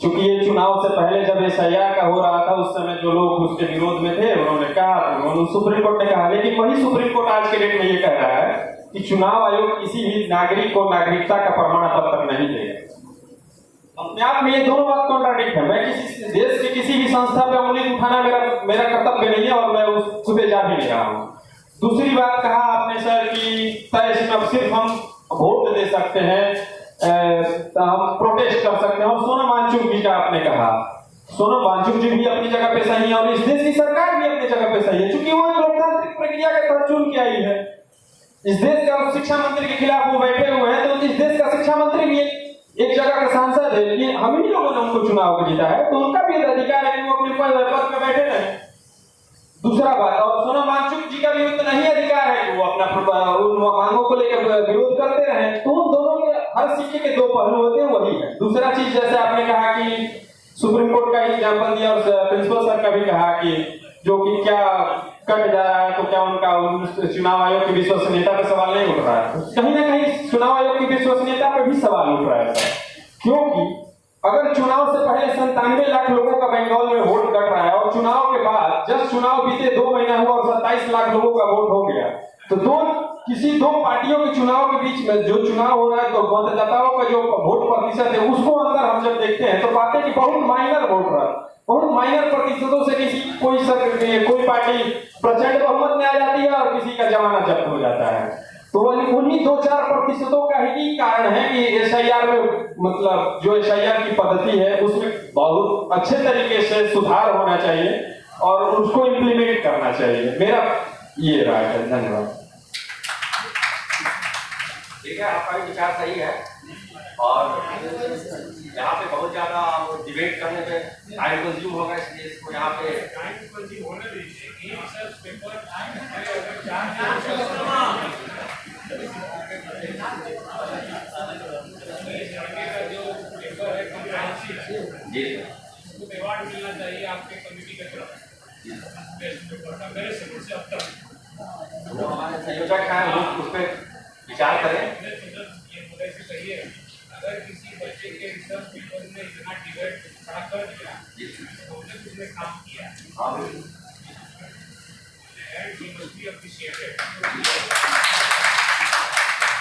चूंकि ये चुनाव से पहले जब एसआईआर का हो रहा था उस समय जो लोग उसके विरोध में थे उन्होंने कहा, उन्होंने सुप्रीम कोर्ट ने कहा, लेकिन वही सुप्रीम कोर्ट आज के डेट में ये कह रहा है कि चुनाव आयोग किसी भी नागरिक को नागरिकता का प्रमाण पत्र नहीं देगा। अपने आप में ये दोनों बात कॉन्ट्राडिक्ट है। मैं किसी देश के किसी भी संस्था पे उंगली उठाना मेरा कर्तव्य नहीं है और मैं उस पे जा भी नहीं रहा हूँ। दूसरी बात कहा आपने सर कि तय सीमा सिर्फ हम वोट दे सकते हैं, हम प्रोटेस्ट कर सकते हैं। और सोनम वांगचुक जी का आपने कहा, सोनम वांगचुक जी भी अपनी जगह पे सही है और इस देश की सरकार भी अपनी जगह पे सही है, क्योंकि वो लोकतांत्रिक प्रक्रिया के तहत चुन के आई है। इस देश का शिक्षा मंत्री के खिलाफ वो बैठे हुए हैं, तो इस देश का शिक्षा मंत्री भी एक जगह का सांसद है, ये हम ही लोगों ने उनको चुनाव में जीता है, तो उनका भी अधिकार है कि वो अपने पद में बैठे रहे। दूसरा बात, और सोनम वांगचुक जी का भी उतना ही अधिकार है कि वो अपना उन मांगों को लेकर विरोध करते रहे। तो दोनों के हर सिक्के के दो पहलू होते हैं, वही है। दूसरा चीज, जैसे आपने कहा कि सुप्रीम कोर्ट का एग्जाम्पल दिया और प्रिंसिपल सर का भी कहा कि जो कि क्या कट जा रहा है, तो क्या उनका चुनाव आयोग की विश्वसनीयता पर सवाल नहीं उठ रहा है? कहीं ना कहीं चुनाव आयोग की विश्वसनीयता पर भी सवाल उठ रहा है सर, क्योंकि अगर चुनाव से पहले 97 लाख लोगों का बंगाल में वोट कट रहा है और चुनाव के बाद जब चुनाव बीते 2 महीना हुआ और 27 लाख लोगों का वोट हो गया, तो किसी दो पार्टियों के चुनाव के बीच में जो चुनाव हो रहा है, तो मतदाताओं का जो वोट प्रतिशत है उसको अंदर हम जब देखते हैं तो पाते कि बहुत माइनर वोट रहा है, बहुत माइनर प्रतिशतों से कोई पार्टी प्रचंड बहुमत में आ जाती है और किसी का जमाना जब्त हो जाता है। तो उन्हीं 2-4 प्रतिशतों का ही कारण है कि एसआईआर में, मतलब जो एसआईआर की पद्धति है उसमें बहुत अच्छे तरीके से सुधार होना चाहिए और उसको इम्प्लीमेंट करना चाहिए। मेरा ये राय है। धन्यवाद। ठीक है, आपका भी विचार सही है और यहाँ पे बहुत ज्यादा डिबेट करने पे टाइम कंज्यूम होगा, इसलिए इसको यहाँ पे जी अवार्ड मिलना चाहिए आपके कमेटी के तरफ से। अब तक जो हमारे संयोजक हैं वो उस पर विचार करें। ये मुद्दे से कहिए, अगर किसी बच्चे के रिसर्च पेपर में इतना डिबेट खड़ा कर दिया तो उसने काम किया,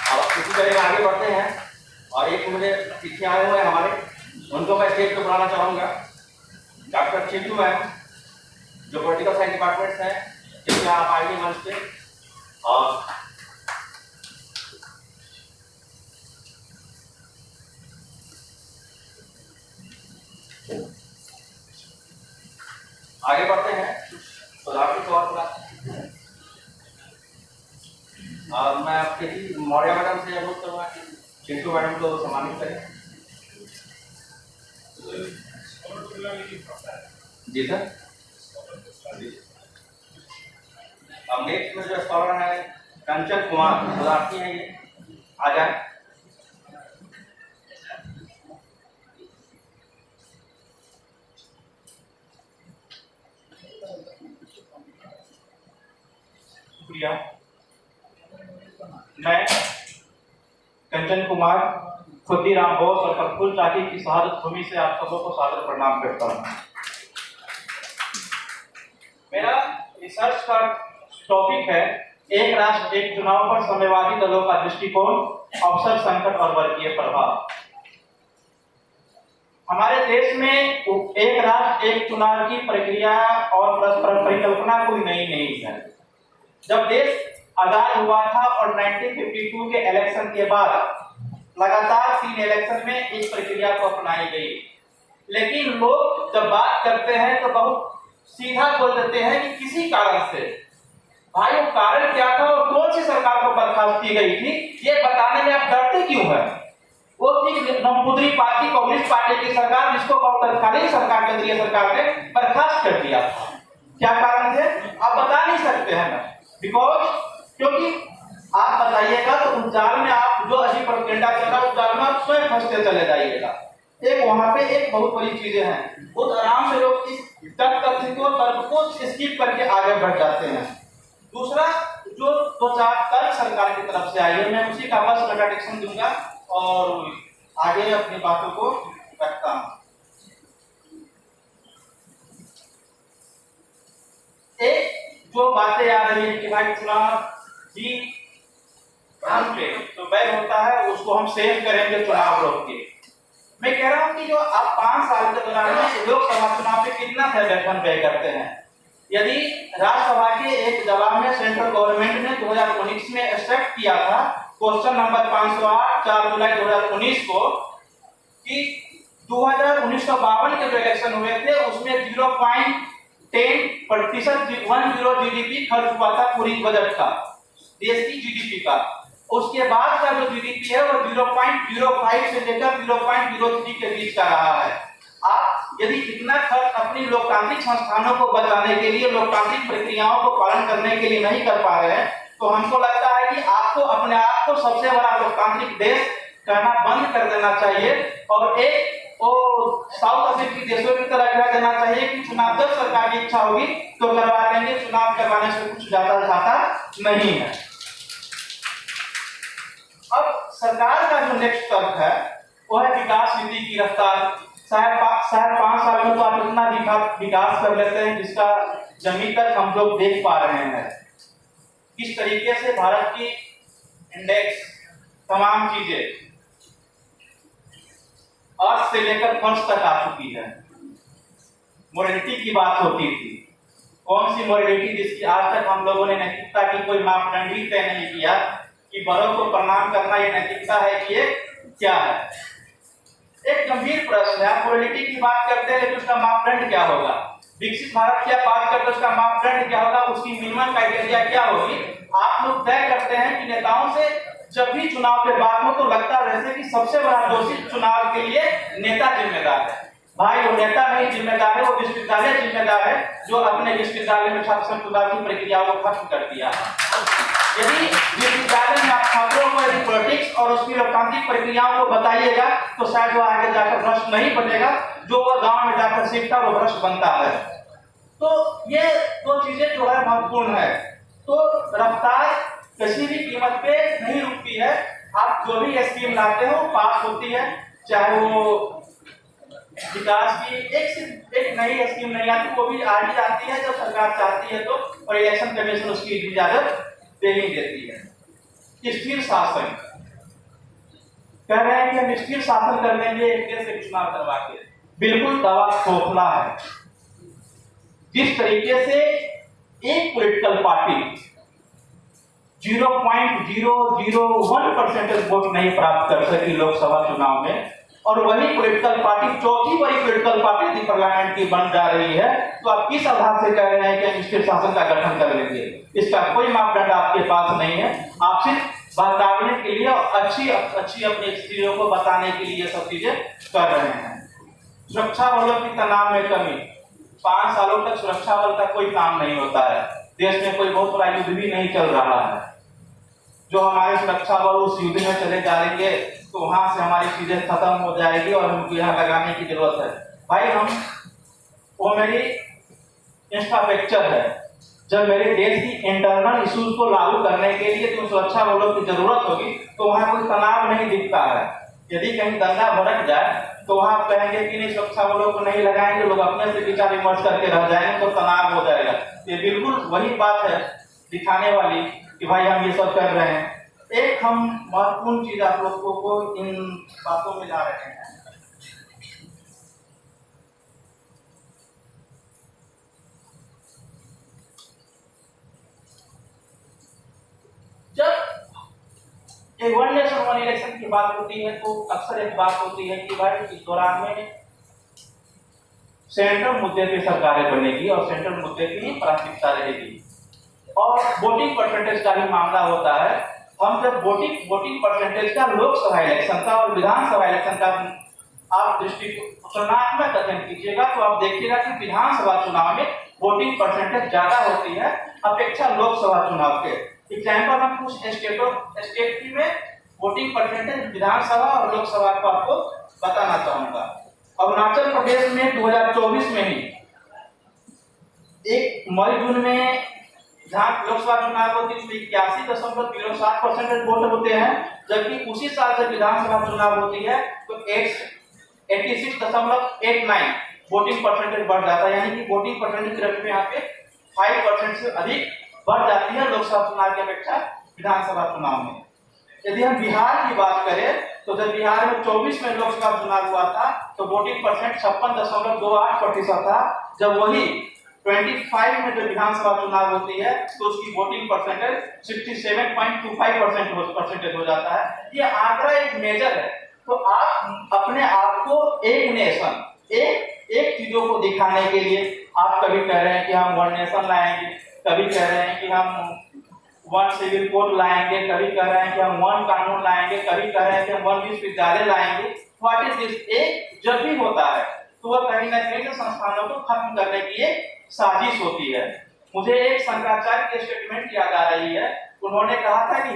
अब किसी तरह आगे बढ़ते हैं और एक मुझे चिट्ठी आए हुए हैं हमारे, उनको मैं स्टेज पे बुलाना चाहूँगा। डॉक्टर चिंटू मैम जो पॉलिटिकल साइंस डिपार्टमेंट है, जिसमें आप आएंगे मंच पे और आगे बढ़ते हैं। सुधार तौर पर और मैं आपके मौर्य मैडम से अनुरोध करूँगा कि चिंटू मैडम को सम्मानित करें। जी सर। अब नेक्स्ट में जो स्कॉलर है कंचन कुमार, शोधार्थी हैं, ये आ जाए। शुक्रिया। मैं निरंजन कुमार, खुद्दीराम बोस और प्रफुल्ल चाकी की शहादत भूमि से आप सबों को सादर प्रणाम करता हूँ। मेरा रिसर्च का टॉपिक है एक राष्ट्र एक चुनाव पर साम्यवादी दलों का दृष्टिकोण, अवसर, संकट और वर्गीय प्रभाव। हमारे देश में एक राष्ट्र एक चुनाव की प्रक्रिया और परिकल्पना कोई नई नहीं है। जब देश आजाद हुआ था और 1952 के इलेक्शन के बाद लगातार 3 इलेक्शन में इस प्रक्रिया को अपनाई गई, लेकिन लोग जब बात करते हैं तो बहुत सीधा बोल देते हैं कि किसी कारण से। भाई वो कारण क्या था और कौन सी सरकार को बर्खास्त की गई थी, ये बताने में आप डरते क्यों हैं? वो थी नमपुद्री पार्टी, कम्युनिस्ट पार्टी की सरकार, जिसको तत्कालीन सरकार, केंद्रीय सरकार ने बर्खास्त कर दिया था। क्या कारण थे आप बता नहीं सकते हैं ना, बिकॉज क्योंकि आप बताइएगा तो उस जाल में आप जो अजीब प्रोपेगेंडा चल रहा है उस जाल में आप स्वयं फंसते चले जाइएगा। एक वहां पे एक बहुत बड़ी चीजें हैं, बहुत आराम से लोग इस तथ्य को तर्क को स्किप करके आगे बढ़ जाते हैं। दूसरा जो 2-4 तर्क सरकार की तरफ से आई है, मैं उसी का बस इंट्रोडक्शन दूंगा और आगे अपनी बातों को रखता हूं। एक जो बातें आ रही है कि भाई चुनाव जी पे तो व्यय होता है, उसको हम सेव करेंगे चुनाव रोक के। मैं कह रहा हूं कि जो आप 5 साल के दौरान लोकसभा चुनाव पे कितना धन व्यय करते हैं। यदि राज्यसभा के एक जवाब में सेंट्रल गवर्नमेंट ने 2019 में एक्सेप्ट किया था क्वेश्चन नंबर 508 4 जुलाई 2019 को कि 1952 के जो इलेक्शन हुए थे उसमें 0.10% 10 जीडीपी खर्च हुआ था पूरी बजट का, देश की जीडीपी का। उसके बाद का जो जीडीपी है वो 0.05 से लेकर 0.03 के बीच का रहा है। आप यदि इतना खर्च अपनी लोकतांत्रिक संस्थानों को बचाने के लिए, लोकतांत्रिक प्रक्रियाओं को पालन करने के लिए नहीं कर पा रहे हैं, तो हमको लगता है कि आपको अपने आप को सबसे बड़ा लोकतांत्रिक देश कहना बंद कर देना चाहिए और एक साउथ अफ्रीकी देशों की तरह कह देना चाहिए कि चुनाव जब सरकार की इच्छा होगी तो करवा लेंगे, चुनाव करवाने से कुछ ज्यादा जाता नहीं है। अब सरकार का जो नेक्स्ट तर्क है वो है विकास नीति की रफ्तार। शायद 5 साल में तो आप इतना विकास कर लेते हैं जिसका जमीन तक हम लोग देख पा रहे हैं। किस तरीके से भारत की इंडेक्स तमाम चीजें अर्थ से लेकर फंड्स तक आ चुकी है। मोरालिटी की बात होती थी, कौन सी मोरालिटी जिसकी आज तक हम लोगों ने नैतिकता की कोई मापदंड ही तय नहीं किया कि बड़ों को प्रणाम करना ये नैतिकता है कि ये क्या है। एक गंभीर प्रश्न है। आप मोरालिटी की बात करते हैं तो उसका मापदंड क्या होगा? विकसित भारत की बात करते हैं उसका मापदंड क्या होगा? उसकी मिनिमम क्राइटेरिया क्या होगी? आप लोग तय करते हैं कि नेताओं से जब भी चुनाव पे बात हो तो लगता है कि सबसे बड़ा दोषी चुनाव के लिए नेता जिम्मेदार है। भाई वो नेता नहीं जिम्मेदार है, वो विश्वविद्यालय जिम्मेदार है जो अपने विश्वविद्यालय में छात्र संप्रदाय की प्रक्रियाओं को खत्म कर दिया। यदि विश्वविद्यालय में आप छात्रों को यदि पॉलिटिक्स और उसकी लोकतांत्रिक प्रक्रियाओं को बताइएगा तो शायद वो आगे जाकर भ्रष्ट नहीं बनेगा, जो वह गांव में जाकर सीखता वो भ्रष्ट बनता है। तो ये 2 चीजें जो है महत्वपूर्ण है। तो रफ्तार किसी भी कीमत पे नहीं रुकती है। आप जो भी स्कीम लाते हो पास होती है, चाहे वो विकास की एक नई स्कीम नहीं आती, वो भी आज ही आती है जब सरकार चाहती है तो, और इलेक्शन कमीशन उसकी इजाजत दे ही देती है। स्थिर शासन कह रहे हैं कि हम स्थिर शासन कर लेंगे एक देश से चुनाव करवा के, बिल्कुल दावा खोखला है। जिस तरीके से एक पॉलिटिकल पार्टी 0.001% वोट नहीं प्राप्त कर सकी लोकसभा चुनाव में, और वही पॉलिटिकल पार्टी चौथी बड़ी पॉलिटिकल पार्टी थी पार्लियामेंट की बन जा रही है, तो आप किस आधार से कह रहे हैं कि हम स्थिर शासन का गठन कर लेंगे? इसका कोई मापदंड आपके पास नहीं है। आप सिर्फ बहकाने के लिए और अच्छी अपनी स्थितियों को बताने के लिए सब चीजें कर रहे हैं। सुरक्षा बलों की तनाव में कमी, 5 सालों तक सुरक्षा बल का कोई काम नहीं होता है। देश में कोई बहुत बड़ा युद्ध भी नहीं चल रहा है। जो हमारे सुरक्षा बल उस युद्ध में चले जाएंगे तो वहां से हमारी चीजें खत्म हो जाएगी और हमको यहाँ लगाने की जरूरत है। भाई वो मेरी इंस्टा पिक्चर है, जब मेरे देश की इंटरनल इश्यूज को लागू करने के लिए तो सुरक्षा बलों की जरूरत होगी, तो वहाँ कोई तनाव नहीं दिखता है। यदि कहीं दंगा भड़क जाए तो वहाँ कहेंगे कि नहीं सुरक्षा बलों को नहीं लगाएंगे, लोग अपने से विचार विमर्श करके रह जाएंगे तो तनाव हो जाएगा। ये बिल्कुल वही बात है दिखाने वाली कि भाई हम ये सब कर रहे हैं। एक हम महत्वपूर्ण चीज आप लोगों को इन बातों में ला रहे हैं। जब एक वन नेशन वन इलेक्शन की बात होती है तो अक्सर एक बात होती है कि भाई इस दौरान में सेंट्रल मुद्दे पे सरकारें बनेगी और सेंट्रल मुद्दे की प्राथमिकता रहेगी और वोटिंग परसेंटेज का भी मामला होता है। हम जब वोटिंग परसेंटेज का लोकसभा इलेक्शन का और विधानसभा इलेक्शन का आप तुलनात्मक अध्ययन कीजिएगा तो आप देखिएगा कि विधानसभा चुनाव में वोटिंग परसेंटेज ज्यादा होती है अपेक्षा लोकसभा चुनाव के। एग्जाम्पल हम कुछ स्टेट की में वोटिंग परसेंटेज विधानसभा और लोकसभा को आपको बताना चाहूंगा। अरुणाचल प्रदेश में 2024 में ही एक मई जून में जहाँ लोकसभा चुनाव होती है 81.07% वोट होते हैं, जबकि उसी साल से विधानसभा चुनाव होती है तो 86.89 वोटिंग परसेंटेज बढ़ जाता है, यानी कि वोटिंग परसेंटेज रेट में यहाँ पे 5% से अधिक बढ़ जाती है लोकसभा चुनाव की अपेक्षा विधानसभा चुनाव में। यदि हम बिहार की बात करें तो जब बिहार में 24 में लोकसभा चुनाव हुआ था तो वोटिंग परसेंट 56.28% था, जब वही 25 में जो विधानसभा चुनाव होती है तो उसकी वोटिंग परसेंटेज 67.25% हो जाता है। ये आंकड़ा एक मेजर है। तो आप अपने आप को एक नेशन एक चीजों को दिखाने के लिए आप कभी कह रहे हैं कि हम वन नेशन लाएंगे, कभी कह रहे हैं कि हम वन सिविल कोड लाएंगे, कभी कह रहे हैं कि हम वन कानून लाएंगे, कभी कह रहे हैं कि हम वन विश्वविद्यालय लाएंगे। What is this? एक जब भी होता है तो वह कहीं ना कहीं संस्थानों को खत्म करने की एक साजिश होती है। मुझे एक शंकराचार्य की स्टेटमेंट याद आ रही है। उन्होंने कहा था कि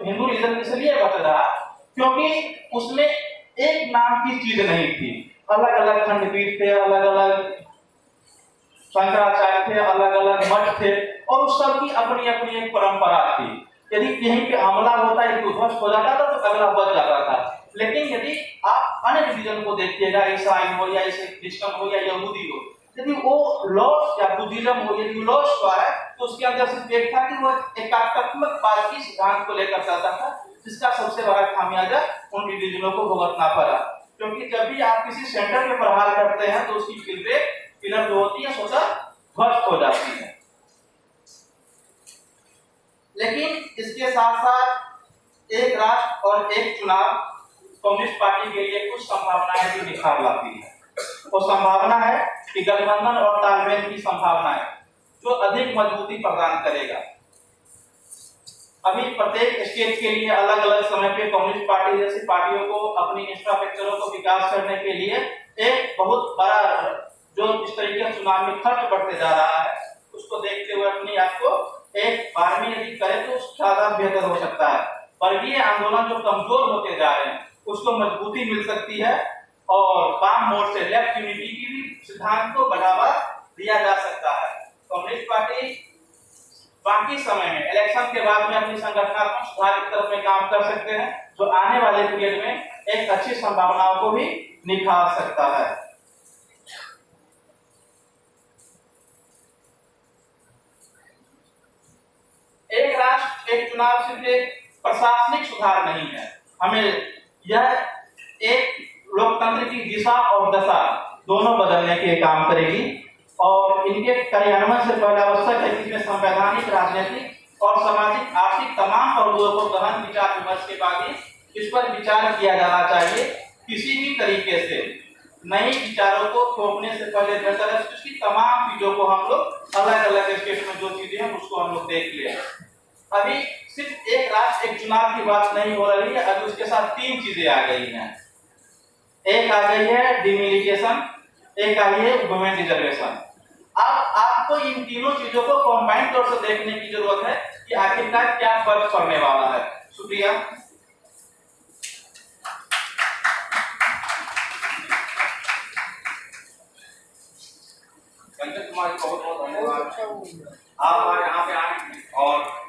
हिंदुइज्म इसलिए बच रहा क्योंकि उसमें एक नाम की चीज नहीं थी। अलग अलग खंडपीठ थे, अलग अलग शंकराचार्य थे, अलग अलग मठ थे और उस सब की अपनी अपनी एक परंपरा थी। यदि कहीं पे हमला होता है तो ध्वस्त हो जाता था तो अगला बच जाता था। लेकिन यदि आप अन्य रिलीजन को देखिएगा, ईसाई हो या क्रिश्चियन हो या यहूदी हो, यदि वो लॉस या बुद्धिज्म हो, यदि लॉस हुआ है तो उसके अंदर सिर्फ एक था कि वो एकात्मकवाद की सिद्धांत को लेकर चलता था, जिसका सबसे बड़ा खामियाजा उन रिलीजनों को भुगतना पड़ा। क्योंकि जब भी आप किसी सेंटर में प्रहार करते हैं तो उसकी पिलर जो होती है स्वतः ध्वस्त हो जाती है। लेकिन इसके साथ साथ एक राष्ट्र और एक चुनाव कम्युनिस्ट पार्टी के लिए कुछ संभावनाएं भी निखार लाती है। वो संभावना है कि गठबंधन और तालमेल की संभावना है जो अधिक मजबूती प्रदान करेगा। अभी प्रत्येक स्टेट के लिए अलग अलग समय पे कम्युनिस्ट पार्टी जैसी पार्टियों को अपनी इंफ्रास्ट्रक्चरों को विकास करने के लिए एक बहुत बड़ा जो इस तरीके से चुनाव में खर्च बढ़ते जा रहा है, उसको देखते हुए अपनी आपको एक बार में यदि करें तो ज्यादा बेहतर हो सकता है। वर्गीय आंदोलन जो कमजोर होते जा रहे हैं उसको मजबूती मिल सकती है और वाम मोर्च से लेफ्ट यूनिटी की भी सिद्धांत को बढ़ावा दिया जा सकता है। कम्युनिस्ट पार्टी बाकी समय में इलेक्शन के बाद में अपनी संगठनात्मक सुधार की तरफ में काम कर सकते हैं, जो आने वाले पीरियड में एक अच्छी संभावनाओं को भी निखार सकता है। एक राष्ट्र एक चुनाव सिर्फ एक प्रशासनिक सुधार नहीं है, हमें यह एक लोकतंत्र की दिशा और दशा दोनों बदलने के काम करेगी और इनके कार्यान्वयन से पहले आवश्यक है कि इसमें संवैधानिक, राजनीतिक और सामाजिक आर्थिक तमाम पहलुओं को गहन विचार विमर्श के बाद ही इस पर विचार किया जाना चाहिए। किसी भी तरीके से नए विचारों को थोपने से पहले बेहतर है उसकी तमाम चीजों को हम लोग अलग अलग स्टेट में जो चीजें हैं उसको हम लोग देख लिया। अभी सिर्फ एक राष्ट्र एक चुनाव की बात नहीं हो रही है, अभी उसके साथ तीन चीजें आ गई हैं। एक आ गई है डिमिलिटेशन, एक आ गई है वुमेन रिजर्वेशन। अब आपको इन तीनों चीजों को कंबाइंड तौर से देखने की जरूरत है कि आखिरकार क्या फर्क पड़ने वाला है। शुक्रिया। रंजन कुमार जी बहुत बहुत धन्यवाद। आप यहाँ पे आए और